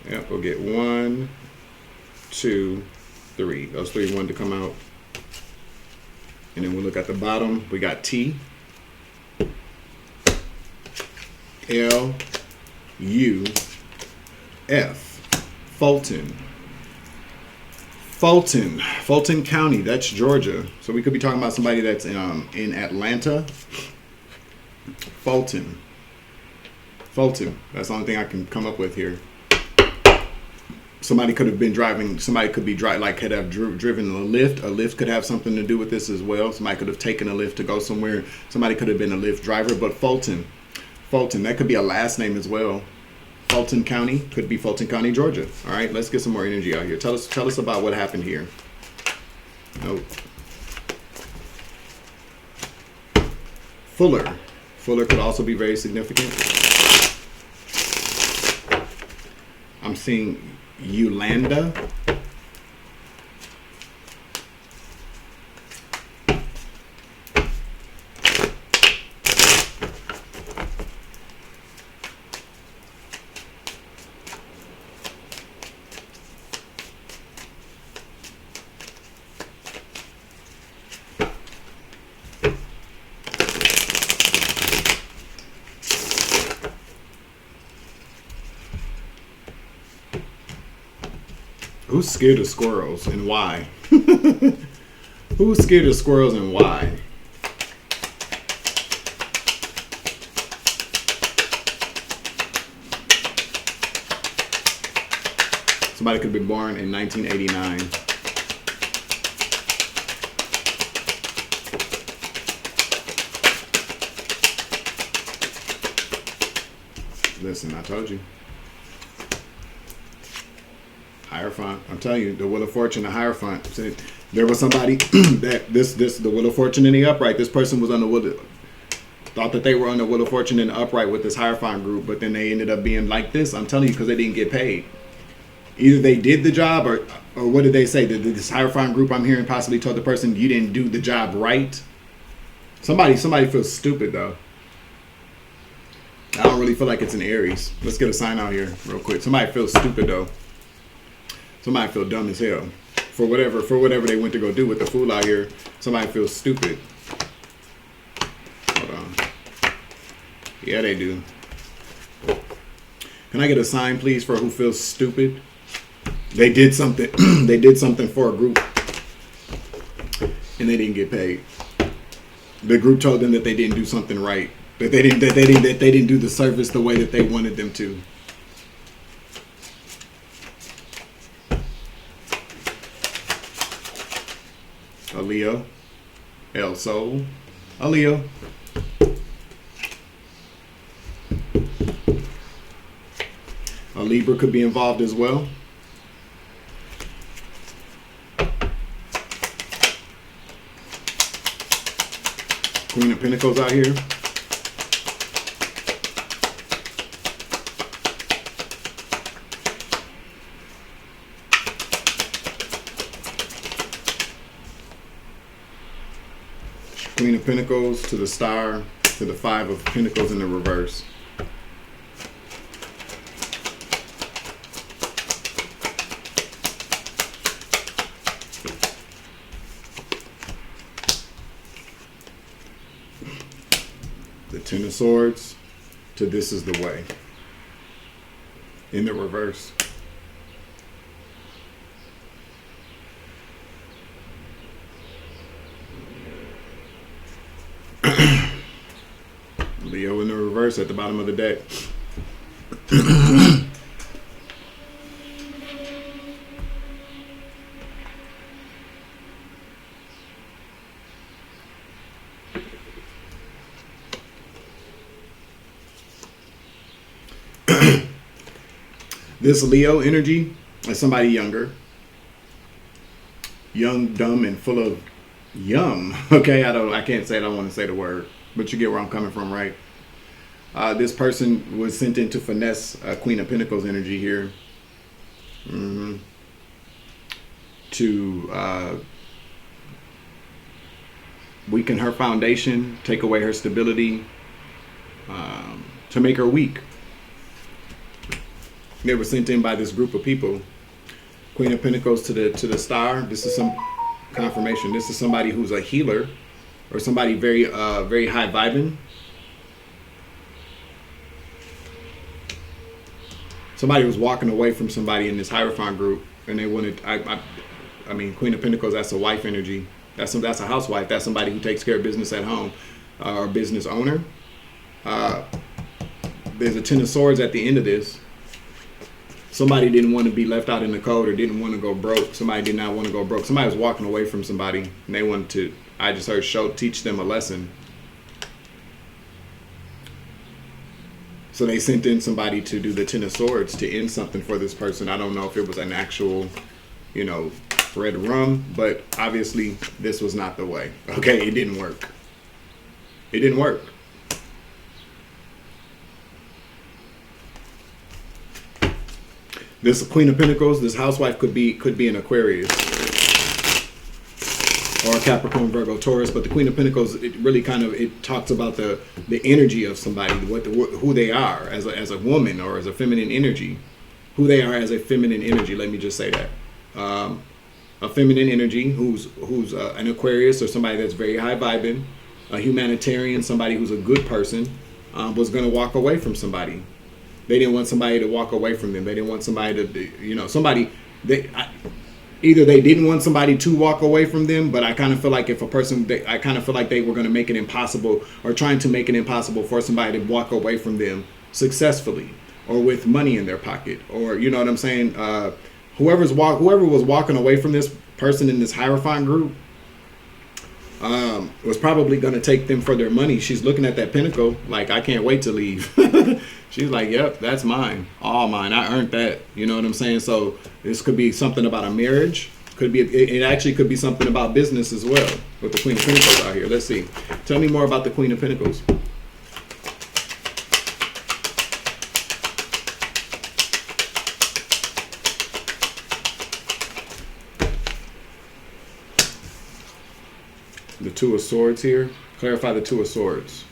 Yep, we'll get 1, 2, 3. Those 3 wanted to come out. And then we'll look at the bottom. We got T, L, U, F. Fulton. Fulton County. That's Georgia. So we could be talking about somebody that's in Atlanta. Fulton. That's the only thing I can come up with here. Somebody could have been driving. Somebody could be could have driven a Lyft. A Lyft could have something to do with this as well. Somebody could have taken a Lyft to go somewhere. Somebody could have been a Lyft driver. But Fulton, that could be a last name as well. Fulton County could be Fulton County, Georgia. All right, let's get some more energy out here. Tell us about what happened here. Oh. Fuller could also be very significant. I'm seeing Yolanda. Who's scared of squirrels and why? Who's scared of squirrels and why? Somebody could have been born in 1989. Listen, I told you. Hierophant. I'm telling you, the Wheel of Fortune, the Hierophant. There was somebody that the Wheel of Fortune in the upright. This person was on the Wheel. Thought that they were on the Wheel of Fortune in the upright with this Hierophant group, but then they ended up being like this. I'm telling you, because they didn't get paid. Either they did the job, or what did they say? This Hierophant group I'm hearing possibly told the person, you didn't do the job right. Somebody feels stupid though. I don't really feel like it's an Aries. Let's get a sign out here real quick. Somebody feels stupid though. Somebody feel dumb as hell for whatever they went to go do with the fool out here. Somebody feels stupid. Hold on. Yeah, they do. Can I get a sign, please, for who feels stupid? They did something. They did something for a group, and they didn't get paid. The group told them that they didn't do something right. That they didn't do the service the way that they wanted them to. A Leo, El Sol, a Leo. A Libra could be involved as well. Queen of Pentacles out here. Queen of Pentacles to the Star to the Five of Pentacles in the reverse. The Ten of Swords to This Is the Way in the reverse. Leo in the reverse at the bottom of the deck. This Leo energy is somebody younger. Young, dumb, and full of yum. Okay, I can't say it, I don't want to say the word. But you get where I'm coming from, right? This person was sent in to finesse Queen of Pentacles energy here. To weaken her foundation, take away her stability, to make her weak. They were sent in by this group of people. Queen of Pentacles to the Star. This is some confirmation. This is somebody who's a healer, or somebody very high vibing. Somebody was walking away from somebody in this Hierophant group, and they wanted. I mean, Queen of Pentacles. That's a wife energy. That's a housewife. That's somebody who takes care of business at home, or business owner. There's a Ten of Swords at the end of this. Somebody didn't want to be left out in the cold, or didn't want to go broke. Somebody did not want to go broke. Somebody was walking away from somebody, and they wanted to. I just heard teach them a lesson. So they sent in somebody to do the Ten of Swords to end something for this person. I don't know if it was an actual, red rum, but obviously this was not the way. Okay, it didn't work. It didn't work. This Queen of Pentacles, this housewife could be an Aquarius or a Capricorn, Virgo, Taurus, but the Queen of Pentacles, it really it talks about the energy of somebody, who they are as a woman or as a feminine energy, who they are as a feminine energy. Let me just say that a feminine energy who's an Aquarius, or somebody that's very high vibing, a humanitarian, somebody who's a good person, was going to walk away from somebody. They didn't want somebody to walk away from them. They didn't want somebody to, somebody Either they didn't want somebody to walk away from them, but I kind of feel like if a person, I kind of feel like they were going to make it impossible, or trying to make it impossible for somebody to walk away from them successfully, or with money in their pocket, or you know what I'm saying. Whoever was walking away from this person in this Hierophant group was probably going to take them for their money. She's looking at that pentacle like, I can't wait to leave. She's like, yep, that's mine, all mine. I earned that. You know what I'm saying? So this could be something about a marriage. It actually could be something about business as well, with the Queen of Pentacles out here. Let's see. Tell me more about the Queen of Pentacles. The Two of Swords here. Clarify the Two of Swords.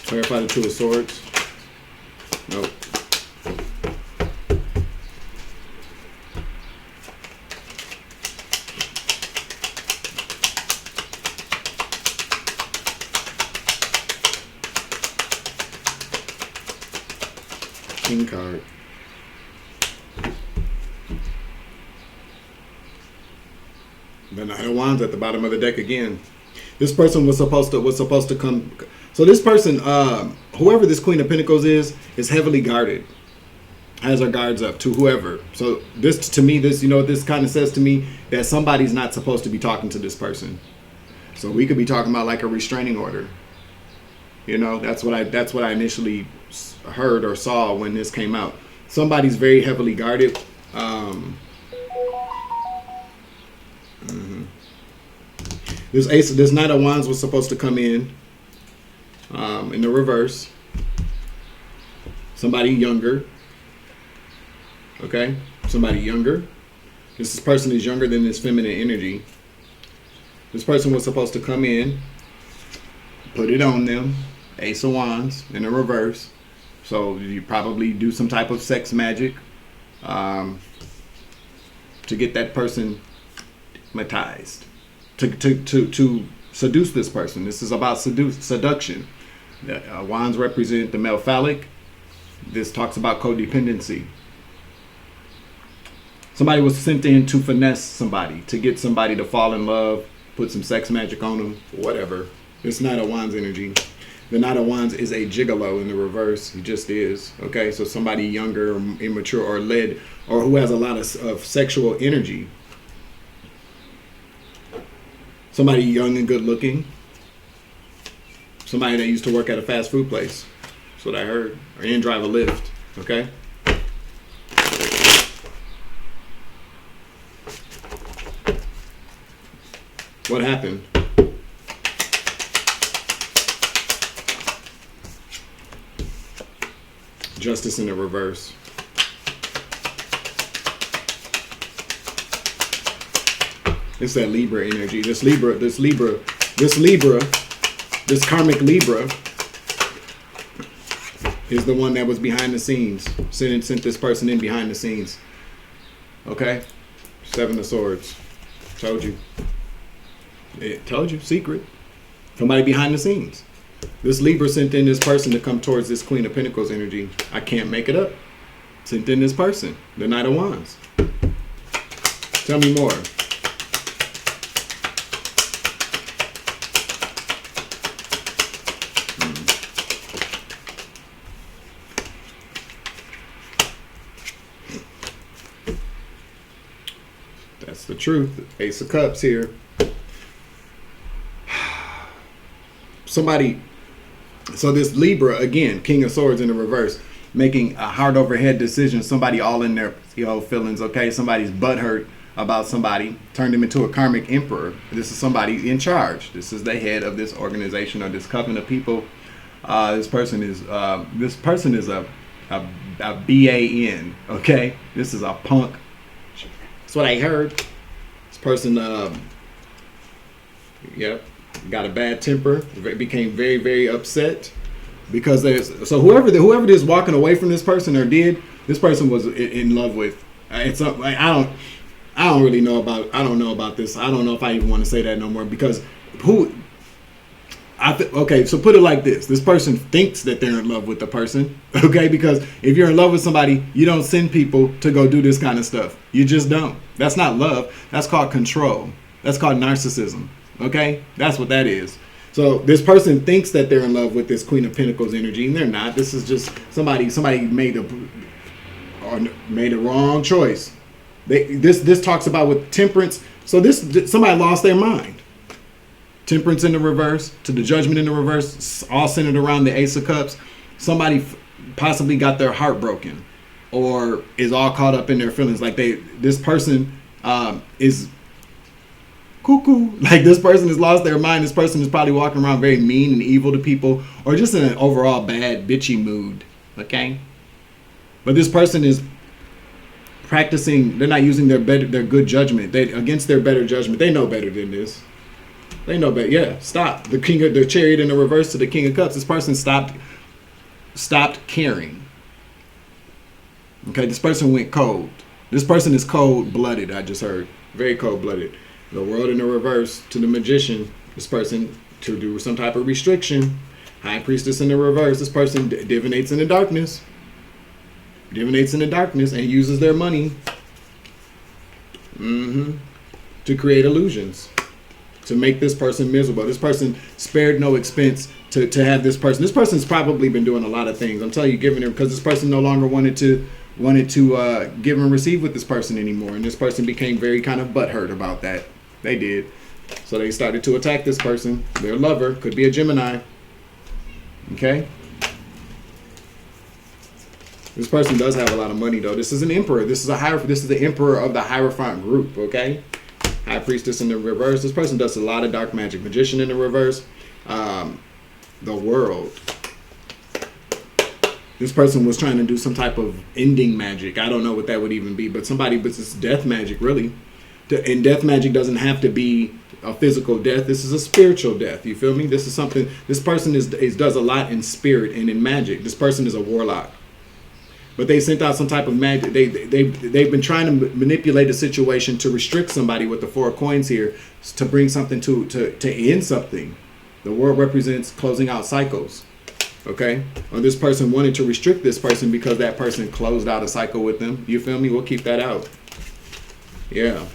Clarify the Two of Swords. Nope. King card. The Knight of Wands at the bottom of the deck again. This person was supposed to come. So this person, whoever this Queen of Pentacles is heavily guarded. Has her guards up to whoever. So this, to me, this, you know, this kind of says to me that somebody's not supposed to be talking to this person. So we could be talking about like a restraining order. You know, that's what I initially heard or saw when this came out. Somebody's very heavily guarded. This Knight of Wands was supposed to come in the reverse. Somebody younger. Okay? Somebody younger. This person is younger than this feminine energy. This person was supposed to come in, put it on them. Ace of Wands in the reverse. So you probably do some type of sex magic to get that person hypnotized. To seduce this person. This is about seduction. Wands represent the male phallic. This talks about codependency. Somebody was sent in to finesse somebody, to get somebody to fall in love, put some sex magic on them, whatever. It's Knight of Wands energy. The Knight of Wands is a gigolo in the reverse. He just is. Okay, so somebody younger, or immature, or led, or who has a lot of sexual energy. Somebody young and good looking. Somebody that used to work at a fast food place. That's what I heard. Or and drive a Lyft. Okay. What happened? Justice in the reverse. It's that Libra energy. This karmic Libra is the one that was behind the scenes. Sent this person in behind the scenes. Okay? Seven of Swords. Told you. It told you. Secret. Somebody behind the scenes. This Libra sent in this person to come towards this Queen of Pentacles energy. I can't make it up. Sent in this person. The Knight of Wands. Tell me more. That's the truth. Ace of Cups here. Somebody, so this Libra, again, King of Swords in the reverse, making a heart over head decision. Somebody all in their feelings, okay? Somebody's butthurt about somebody, turned him into a karmic emperor. This is somebody in charge. This is the head of this organization or this coven of people. This person is a BAN, okay? This is a punk. That's what I heard. This person, got a bad temper, became very, very upset because so whoever is walking away from this person or did, this person was in love with. It's I don't know about this. I don't know if I even want to say that no more because Okay, so put it like this. This person thinks that they're in love with the person, okay? Because if you're in love with somebody, you don't send people to go do this kind of stuff. You just don't. That's not love. That's called control. That's called narcissism, okay? That's what that is. So this person thinks that they're in love with this Queen of Pentacles energy, and they're not. This is just somebody made a wrong choice. This talks about with temperance. So somebody lost their mind. Temperance in the reverse, to the Judgment in the reverse, all centered around the Ace of Cups. Somebody possibly got their heart broken, or is all caught up in their feelings. Like this person is cuckoo. Like this person has lost their mind. This person is probably walking around very mean and evil to people, or just in an overall bad, bitchy mood. Okay, but this person is practicing. They're not using their good judgment. Against their better judgment. They know better than this. They know better. Yeah, stop. The Chariot in the reverse to the King of Cups. This person stopped caring. Okay, this person went cold. This person is cold-blooded, I just heard. Very cold-blooded. The World in the reverse to the Magician. This person to do some type of restriction. High Priestess in the reverse. This person divinates in the darkness. Divinates in the darkness and uses their money to create illusions. To make this person miserable. This person spared no expense to have this person. This person's probably been doing a lot of things. I'm telling you, giving her, because this person no longer wanted to give and receive with this person anymore, and this person became very kind of butthurt about that. They did, so they started to attack this person. Their lover could be a Gemini. Okay. This person does have a lot of money though. This is an emperor. This is the emperor of the Hierophant group. Okay. High Priestess in the reverse. This person does a lot of dark magic. Magician in the reverse. The World. This person was trying to do some type of ending magic. I don't know what that would even be, but it's death magic, really. And death magic doesn't have to be a physical death. This is a spiritual death. You feel me? This is something. This person does a lot in spirit and in magic. This person is a warlock. But they sent out some type of magic. They've been trying to manipulate a situation to restrict somebody with the 4 of coins here, to bring something to end something. The World represents closing out cycles. Okay? Or this person wanted to restrict this person because that person closed out a cycle with them. You feel me? We'll keep that out. Yeah.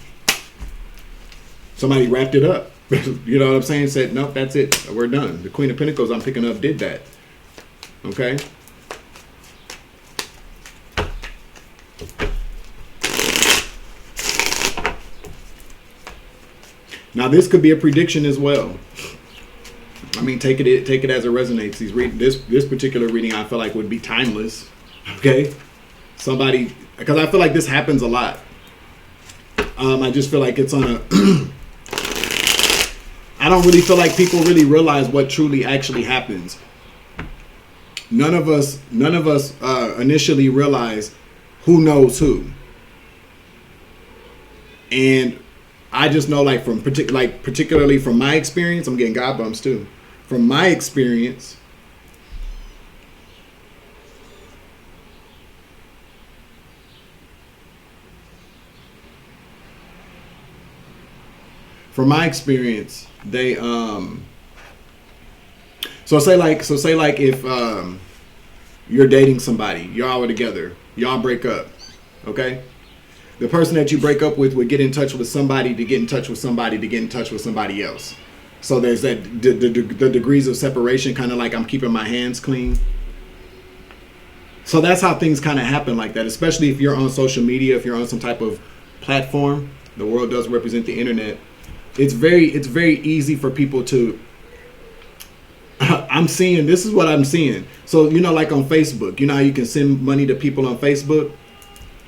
Somebody wrapped it up. You know what I'm saying? Said, nope, that's it. We're done. The Queen of Pentacles I'm picking up did that. Okay? Now this could be a prediction as well. I mean, take it as it resonates. This particular reading I feel like would be timeless. Okay, somebody, because I feel like this happens a lot. I just feel like it's on a. I don't really feel like people really realize what truly actually happens. None of us initially realize who knows who, and I just know, like particularly from my experience, I'm getting God bumps too. From my experience, they so say like if you're dating somebody, y'all are together, y'all break up, okay? The person that you break up with would get in touch with somebody to get in touch with somebody to get in touch with somebody else. So there's that the degrees of separation, kind of like I'm keeping my hands clean. So that's how things kind of happen like that, especially if you're on social media, if you're on some type of platform. The World does represent the internet. It's very easy for people to. This is what I'm seeing. So like on Facebook, how you can send money to people on Facebook.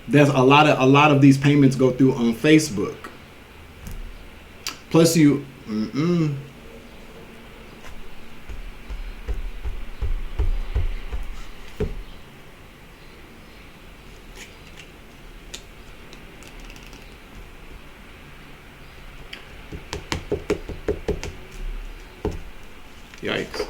There's a lot of these payments go through on Facebook. Plus you, yikes.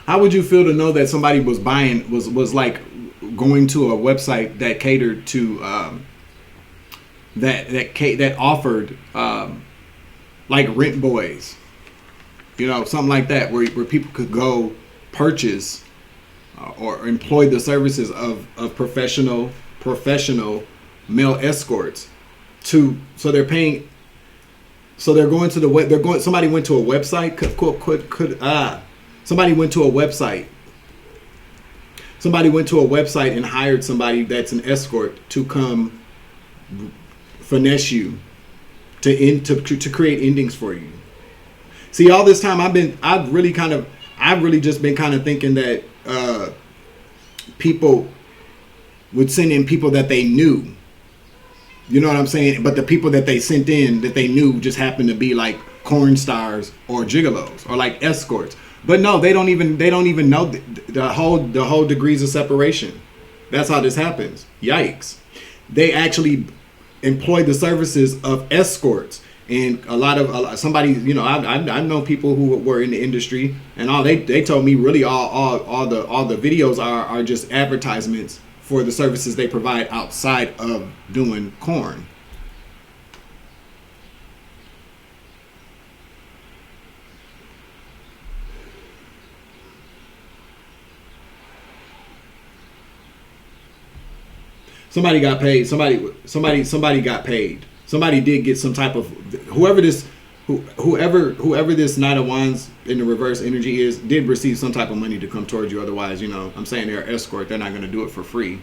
How would you feel to know that somebody was like going to a website that catered to that offered like rent boys, something like that, where people could go purchase or employ the services of professional male escorts so they're paying. So they're going to somebody went to a website. Somebody went to a website. Somebody went to a website and hired somebody that's an escort to come finesse you to create endings for you. See, all this time I've really just been kind of thinking that people would send in people that they knew. You know what I'm saying? But the people that they sent in that they knew just happened to be like corn stars or gigolos or like escorts. But no, they don't even know the whole degrees of separation. That's how this happens. Yikes. They actually employ the services of escorts. And somebody, I know people who were in the industry, and all they told me really all the videos are just advertisements for the services they provide outside of doing corn. Somebody got paid. Somebody got paid. Somebody did get some type of whoever this Knight of Wands in the reverse energy is did receive some type of money to come towards you. Otherwise, I'm saying they're an escort. They're not going to do it for free.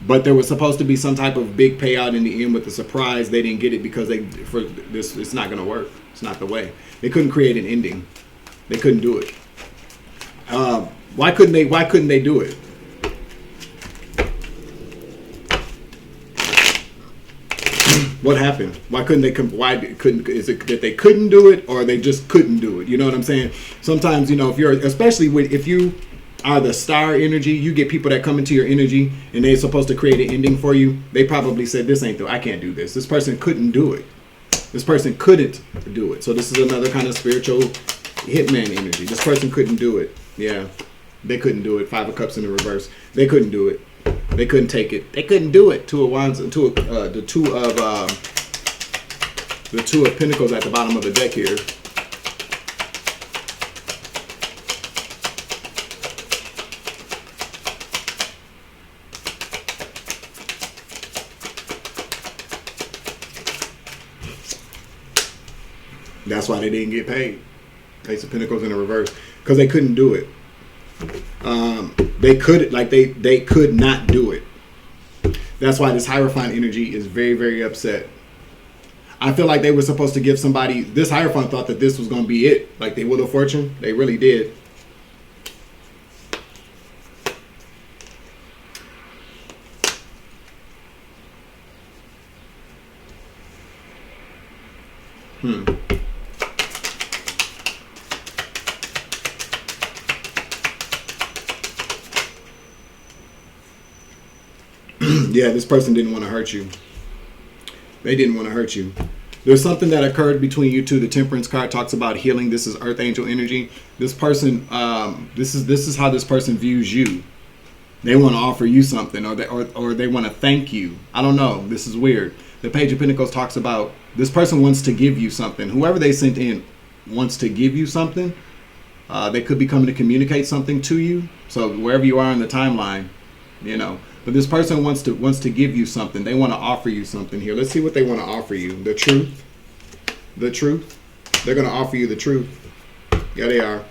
But there was supposed to be some type of big payout in the end with the surprise. They didn't get it because it's not going to work. It's not the way. They couldn't create an ending. They couldn't do it. Why couldn't they do it? What happened? Why couldn't they come? Is it that they couldn't do it, or they just couldn't do it? You know what I'm saying? Sometimes, if you are the star energy, you get people that come into your energy and they're supposed to create an ending for you. They probably said, I can't do this. This person couldn't do it. This person couldn't do it. So this is another kind of spiritual hitman energy. This person couldn't do it. Yeah, they couldn't do it. 5 of Cups in the reverse. They couldn't do it. They couldn't take it. They couldn't do it. The two of Pentacles at the bottom of the deck here. That's why they didn't get paid. Ace of Pentacles in the reverse, because they couldn't do it. They could not do it. That's why this Hierophant energy is very, very upset. I feel like they were supposed to give somebody, this Hierophant thought that this was going to be it. Like the Wheel of Fortune. They really did. Yeah, this person didn't want to hurt you. They didn't want to hurt you. There's something that occurred between you two. The Temperance card talks about healing. This is Earth Angel energy. This person, this is how this person views you. They want to offer you something, or they want to thank you. I don't know. This is weird. The Page of Pentacles talks about this person wants to give you something. Whoever they sent in wants to give you something. They could be coming to communicate something to you. So wherever you are in the timeline, But this person wants to give you something. They want to offer you something here. Let's see what they want to offer you. The truth. The truth. They're going to offer you the truth. Yeah, they are.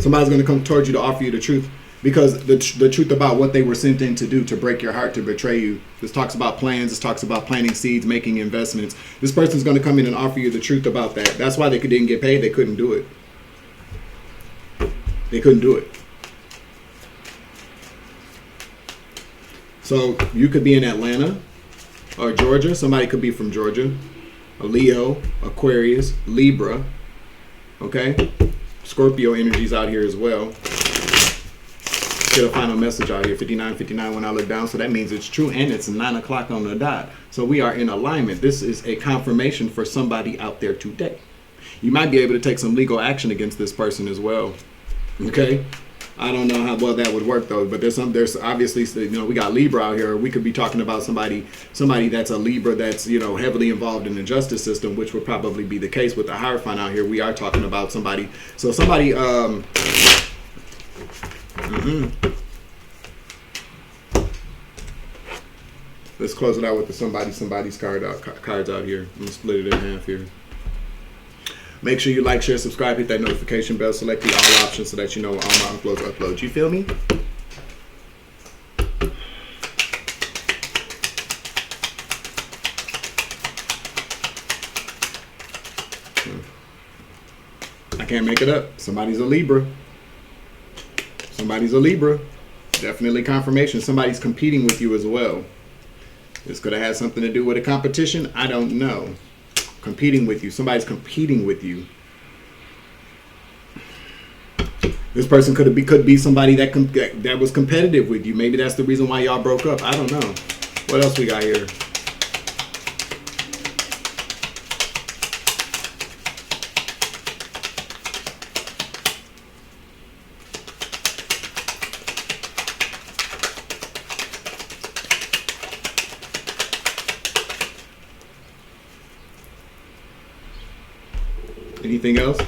Somebody's going to come towards you to offer you the truth. Because the truth about what they were sent in to do, to break your heart, to betray you. This talks about plans. This talks about planting seeds, making investments. This person's going to come in and offer you the truth about that. That's why they didn't get paid. They couldn't do it. They couldn't do it. So you could be in Atlanta or Georgia. Somebody could be from Georgia. A Leo, Aquarius, Libra. Okay? Scorpio energies out here as well. Get a final message out here. 59:59 when I look down. So that means it's true, and it's 9 o'clock on the dot. So we are in alignment. This is a confirmation for somebody out there today. You might be able to take some legal action against this person as well. Okay? I don't know how well that would work though, but there's obviously, we got Libra out here. We could be talking about somebody that's a Libra that's, heavily involved in the justice system, which would probably be the case with the Hierophant out here. We are talking about somebody. So somebody, let's close it out with the somebody's cards out here. I'm gonna split it in half here. Make sure you like, share, subscribe, hit that notification bell, select the all options so that you know when all my uploads. You feel me? I can't make it up. Somebody's a Libra. Somebody's a Libra. Definitely confirmation. Somebody's competing with you as well. This could have had something to do with a competition. I don't know. Competing with you. Somebody's competing with you. This person could be somebody that was competitive with you. Maybe that's the reason why y'all broke up. I don't know. What else we got here? Anything else?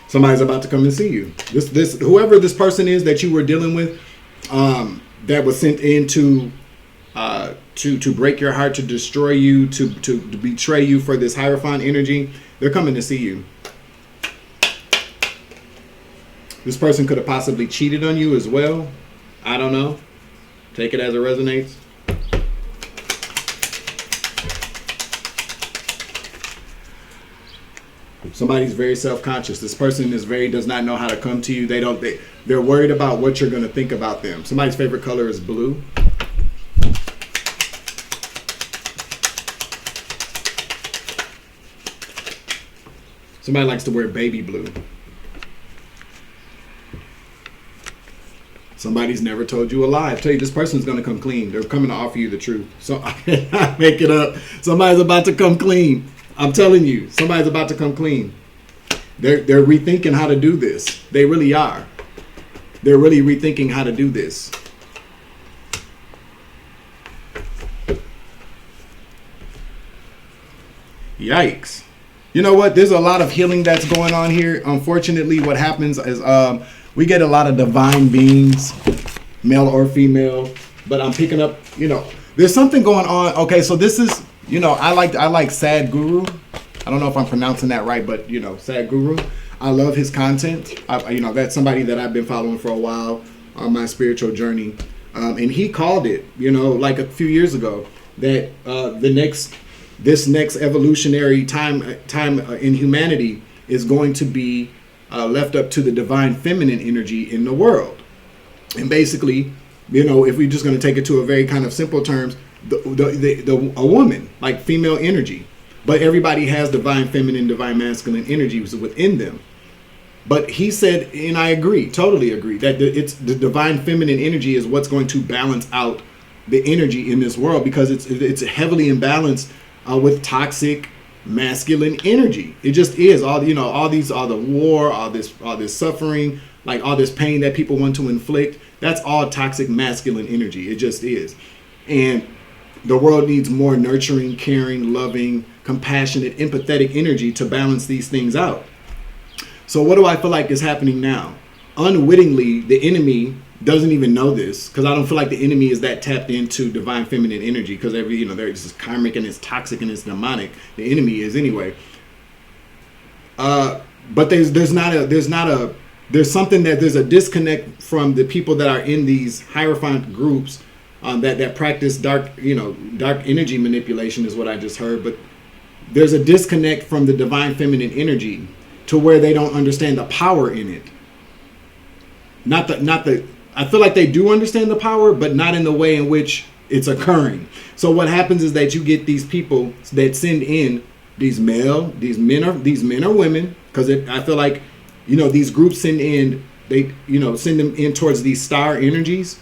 Somebody's about to come and see you. This whoever this person is that you were dealing with, that was sent in to break your heart, to destroy you, to betray you for this Hierophant energy. They're coming to see you. This person could have possibly cheated on you as well. I don't know. Take it as it resonates. Somebody's very self-conscious. This person does not know how to come to you. They're worried about what you're going to think about them. Somebody's favorite color is blue. Somebody likes to wear baby blue. Somebody's never told you a lie. I tell you, this person's going to come clean. They're coming to offer you the truth. So I cannot make it up. Somebody's about to come clean. I'm telling you, somebody's about to come clean. They're rethinking how to do this. They really are. They're really rethinking how to do this. Yikes. You know what? There's a lot of healing that's going on here. Unfortunately, what happens is we get a lot of divine beings, male or female. But I'm picking up, there's something going on. Okay, so this is... I like Sad Guru. I don't know if I'm pronouncing that right, but Sad Guru. I love his content. That's somebody that I've been following for a while on my spiritual journey. And he called it, like a few years ago, that this next evolutionary time in humanity is going to be left up to the divine feminine energy in the world. And basically, if we're just going to take it to a very kind of simple terms, a woman, like female energy, but everybody has divine feminine, divine masculine energies within them. But he said, and I agree, totally agree, that it's the divine feminine energy is what's going to balance out the energy in this world, because it's heavily imbalanced with toxic masculine energy. It just is all the war, all this suffering, like all this pain that people want to inflict. That's all toxic masculine energy. It just is. And the world needs more nurturing, caring, loving, compassionate, empathetic energy to balance these things out. So what do I feel like is happening now? Unwittingly, the enemy doesn't even know this, because I don't feel like the enemy is that tapped into divine feminine energy, because there's karmic and it's toxic and it's demonic. The enemy is anyway. But there's a disconnect from the people that are in these Hierophant groups that practice dark energy manipulation is what I just heard. But there's a disconnect from the divine feminine energy to where they don't understand the power in it. I feel like they do understand the power, but not in the way in which it's occurring. So what happens is that you get these people that send in these men or women, because I feel like, these groups send them in towards these star energies.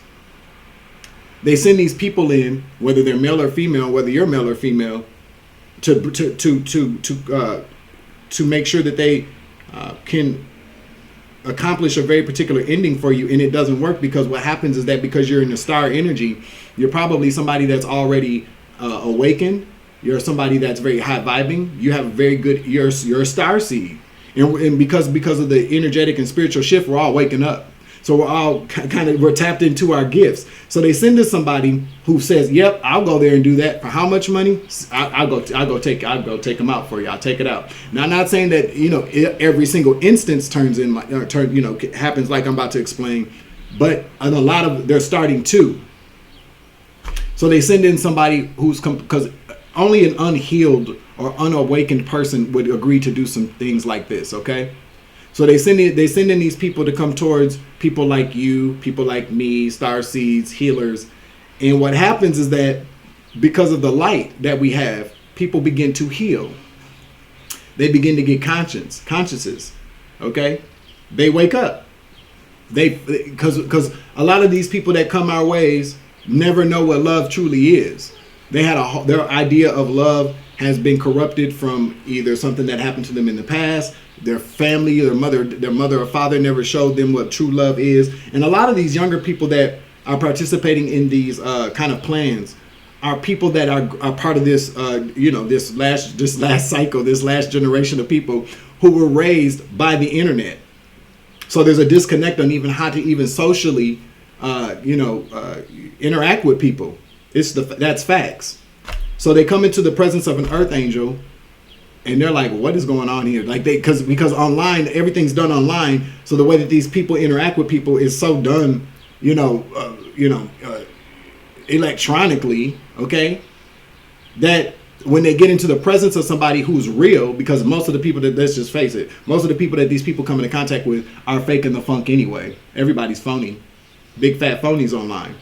They send these people in, whether they're male or female, whether you're male or female, to make sure that they can accomplish a very particular ending for you, and it doesn't work because what happens is that because you're in the star energy, you're probably somebody that's already awakened. You're somebody that's very high vibing. You have a very good. You're a star seed, and because of the energetic and spiritual shift, we're all waking up. So we're all we're tapped into our gifts. So they send us somebody who says, "Yep, I'll go there and do that for how much money? I'll go take them out for you. I'll take it out." Now I'm not saying that every single instance happens like I'm about to explain, but a lot of they're starting to. So they send in somebody who's because only an unhealed or unawakened person would agree to do some things like this. Okay. So they send in these people to come towards people like you, people like me, star seeds, healers. And what happens is that because of the light that we have, people begin to heal. They begin to get consciences. Okay? They wake up. Because a lot of these people that come our ways never know what love truly is. Their idea of love has been corrupted from either something that happened to them in the past. Their family, their mother or father never showed them what true love is. And a lot of these younger people that are participating in these kind of plans are people that are part of this, this last cycle, this last generation of people who were raised by the internet. So there's a disconnect on even how to even socially, interact with people. That's facts. So they come into the presence of an earth angel. And they're like, what is going on here? Like because online, everything's done online. So the way that these people interact with people is so done, electronically. Okay, that when they get into the presence of somebody who's real, because most of the people let's just face it, most of the people that these people come into contact with are faking the funk anyway. Everybody's phony, big fat phonies online.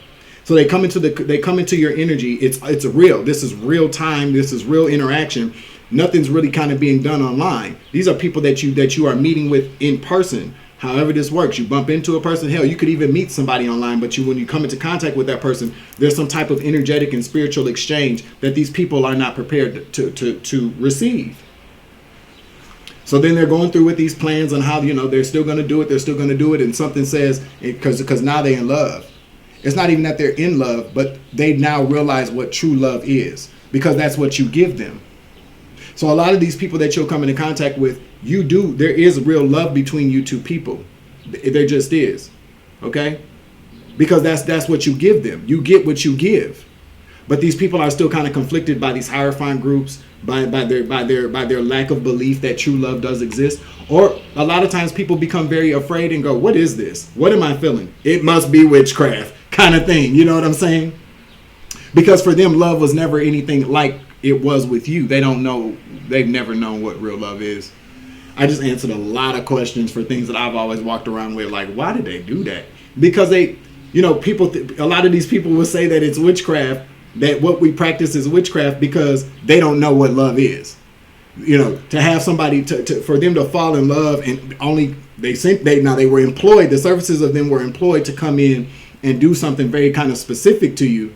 So they come into your energy. It's real. This is real time. This is real interaction. Nothing's really kind of being done online. These are people that you are meeting with in person. However this works, you bump into a person. Hell, you could even meet somebody online, but when you come into contact with that person, there's some type of energetic and spiritual exchange that these people are not prepared to receive. So then they're going through with these plans on how they're still going to do it. They're still going to do it, and something says because now they're in love. It's not even that they're in love, but they now realize what true love is because that's what you give them. So a lot of these people that you'll come into contact with, there is real love between you two people. There just is. Okay? Because that's what you give them. You get what you give. But these people are still kind of conflicted by these Hierophant groups, by their lack of belief that true love does exist. Or a lot of times people become very afraid and go, what is this? What am I feeling? It must be witchcraft kind of thing. You know what I'm saying? Because for them, love was never anything like it was with you. They don't know. They've never known what real love is. I just answered a lot of questions for things that I've always walked around with. Like, why did they do that? Because a lot of these people will say that it's witchcraft, that what we practice is witchcraft because they don't know what love is. To have somebody for them to fall in love and only they were employed. The services of them were employed to come in and do something very kind of specific to you.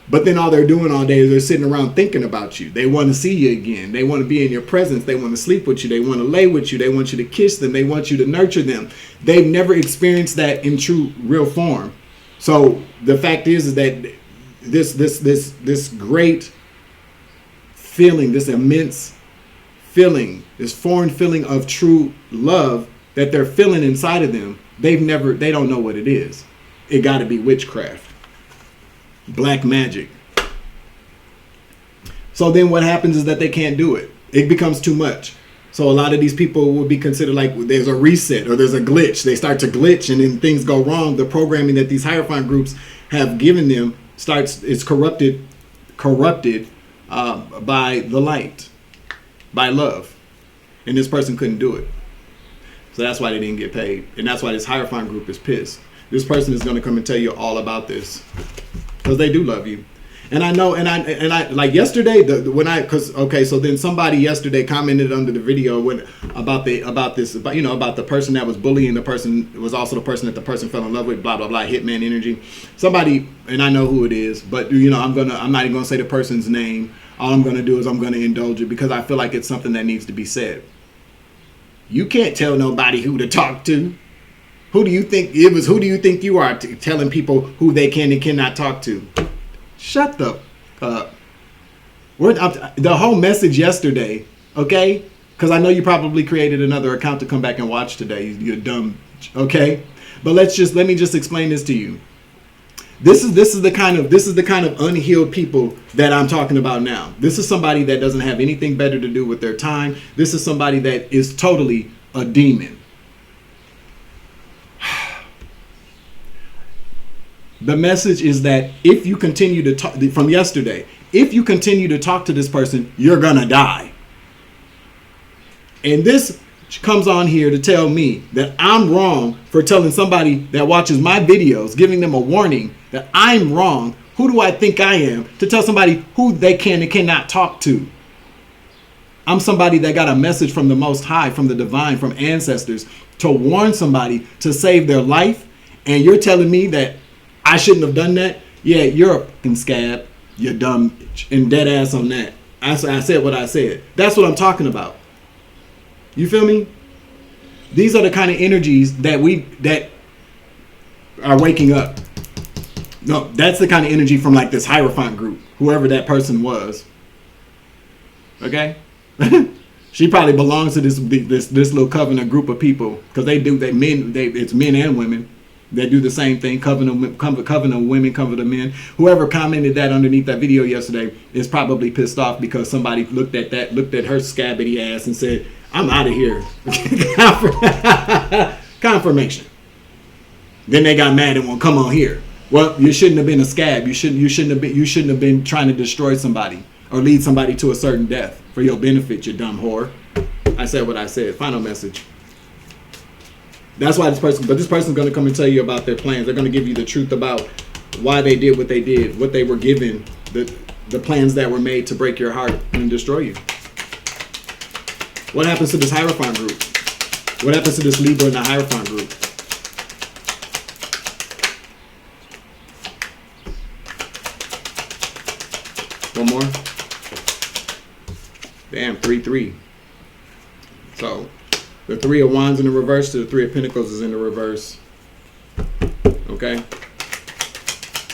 But then all they're doing all day is they're sitting around thinking about you. They want to see you again. They want to be in your presence. They want to sleep with you. They want to lay with you. They want you to kiss them. They want you to nurture them. They've never experienced that in true, real form. So the fact is that this great feeling, this immense feeling, this foreign feeling of true love that they're feeling inside of them, they don't know what it is. It got to be witchcraft. Black magic. So then what happens is that they can't do it. It becomes too much. So a lot of these people would be considered like there's a reset or there's a glitch. They start to glitch and then things go wrong. The programming that these Hierophant groups have given them is corrupted by the light, by love. And this person couldn't do it. So that's why they didn't get paid. And that's why this Hierophant group is pissed. This person is going to come and tell you all about this. Because they do love you. And I know, and I like yesterday, so then somebody yesterday commented under the video about the person that was bullying the person, was also the person that the person fell in love with, blah, blah, blah, hitman energy. Somebody, and I know who it is, but I'm not even gonna say the person's name, all I'm going to do is I'm going to indulge it because I feel like it's something that needs to be said. You can't tell nobody who to talk to. Who do you think who do you think you are telling people who they can and cannot talk to? Shut the up. The whole message yesterday, okay? Because I know you probably created another account to come back and watch today. You're dumb, okay? But let me just explain this to you. This is the kind of unhealed people that I'm talking about now. This is somebody that doesn't have anything better to do with their time. This is somebody that is totally a demon. The message is that if you continue to talk, from yesterday, if you continue to talk to this person, you're gonna die. And this comes on here to tell me that I'm wrong for telling somebody that watches my videos, giving them a warning that I'm wrong. Who do I think I am to tell somebody who they can and cannot talk to? I'm somebody that got a message from the Most High, from the divine, from ancestors to warn somebody to save their life. And you're telling me that I shouldn't have done that? Yeah, you're a fucking scab. You're dumb bitch. And dead ass on that. I said what I said. That's what I'm talking about. You feel me? These are the kind of energies that are waking up. No, that's the kind of energy from like this Hierophant group, whoever that person was. Okay? She probably belongs to this little covenant group of people because it's men and women. They do the same thing, covenant women, covenant men. Whoever commented that underneath that video yesterday is probably pissed off because somebody looked at her scabby ass and said, I'm out of here. Confirmation. Then they got mad and won't come on here. Well, you shouldn't have been a scab. You shouldn't have been trying to destroy somebody or lead somebody to a certain death for your benefit, you dumb whore. I said what I said. Final message. That's why this person's going to come and tell you about their plans. They're going to give you the truth about why they did what they did, what they were given, the plans that were made to break your heart and destroy you. What happens to this Hierophant group? What happens to this Libra in the Hierophant group? One more. Damn, 3-3. So the 3 of Wands in the reverse to the 3 of Pentacles is in the reverse. Okay?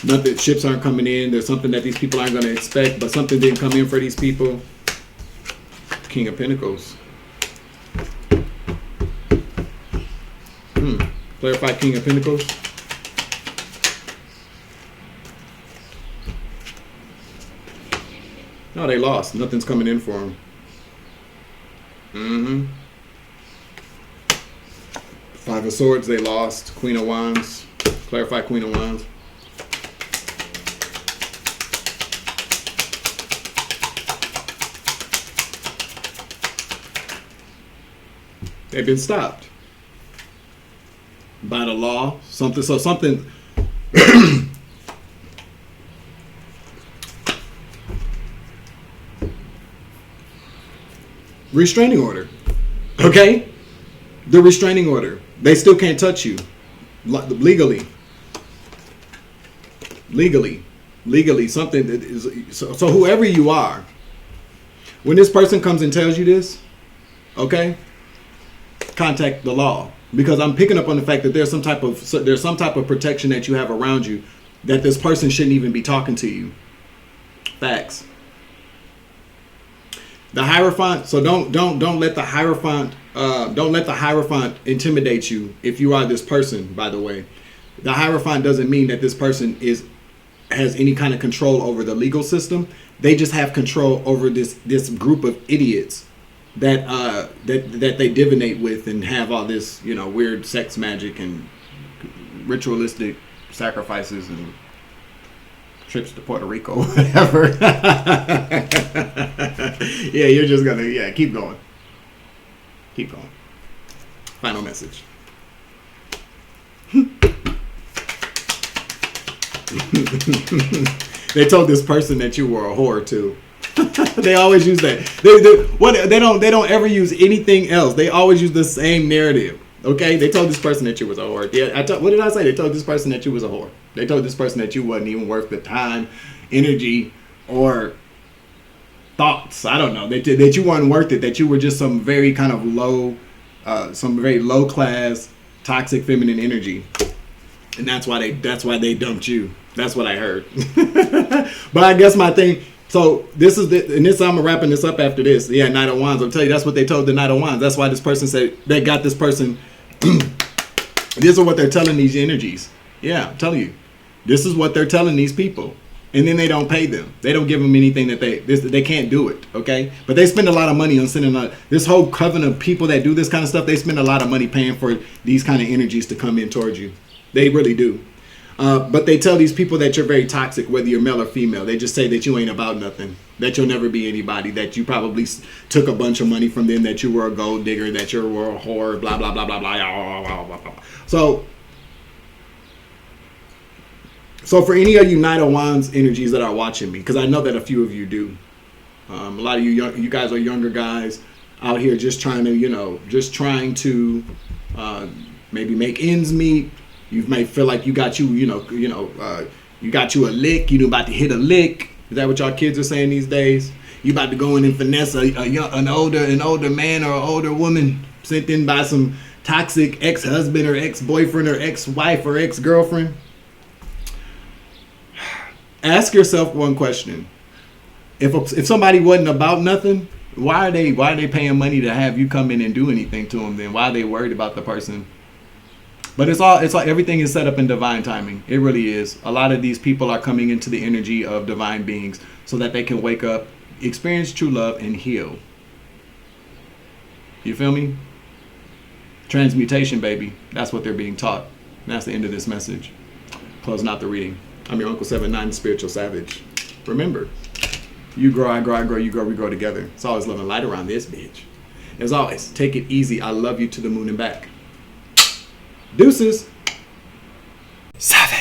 Nothing, ships aren't coming in. There's something that these people aren't going to expect, but something didn't come in for these people. King of Pentacles. Clarify King of Pentacles. No, they lost. Nothing's coming in for them. 5 of Swords, they lost. Queen of Wands. Clarify Queen of Wands. They've been stopped by the law. Something. Restraining order. Okay? The restraining order. They still can't touch you. Legally. Something that is. So whoever you are, when this person comes and tells you this, okay, contact the law. Because I'm picking up on the fact that there's some type of protection that you have around you that this person shouldn't even be talking to you. Facts. The Hierophant. So don't let the Hierophant intimidate you. If you are this person, by the way, the Hierophant doesn't mean that this person has any kind of control over the legal system. They just have control over this group of idiots that they divinate with and have all this, weird sex magic and ritualistic sacrifices and trips to Puerto Rico, whatever. Yeah, you're just gonna keep going. Keep going. Final message. They told this person that you were a whore too. They always use that. They don't ever use anything else. They always use the same narrative. Okay? They told this person that you was a whore. Yeah, what did I say? They told this person that you was a whore. They told this person that you wasn't even worth the time, energy, or thoughts. I don't know that you weren't worth it. That you were just some very kind of low, some very low class, toxic feminine energy, and that's why they dumped you. That's what I heard. But I guess my thing. So I'm wrapping this up after this. Yeah, Knight of Wands. I'll tell you, that's what they told the Knight of Wands. That's why this person said they got this person. This is what they're telling these energies. Yeah, I'm telling you, this is what they're telling these people, and then they don't pay them. They don't give them anything that they can't do it. Okay, but they spend a lot of money on sending this whole coven of people that do this kind of stuff. They spend a lot of money paying for these kind of energies to come in towards you. They really do. But they tell these people that you're very toxic, whether you're male or female. They just say that you ain't about nothing, that you'll never be anybody, that you probably took a bunch of money from them, that you were a gold digger, that you were a whore, blah, blah, blah, blah, blah, blah, blah, blah. So for any of you Knight of Wands energies that are watching me, because I know that a few of you do. A lot of you guys are younger guys out here just trying to, maybe make ends meet. You may feel like you got you got you a lick. You about to hit a lick. Is that what y'all kids are saying these days? You about to go in and finesse an older man or an older woman sent in by some toxic ex-husband or ex-boyfriend or ex-wife or ex-girlfriend? Ask yourself one question: If somebody wasn't about nothing, why are they paying money to have you come in and do anything to them? Then why are they worried about the person? But it's like everything is set up in divine timing. It really is. A lot of these people are coming into the energy of divine beings so that they can wake up, experience true love, and heal. You feel me? Transmutation, baby. That's what they're being taught. And that's the end of this message. Closing out the reading. I'm your Uncle 79, Spiritual Savage. Remember, you grow, I grow, I grow, you grow, we grow together. It's always love and light around this bitch. As always, take it easy. I love you to the moon and back. Deuces. Savage.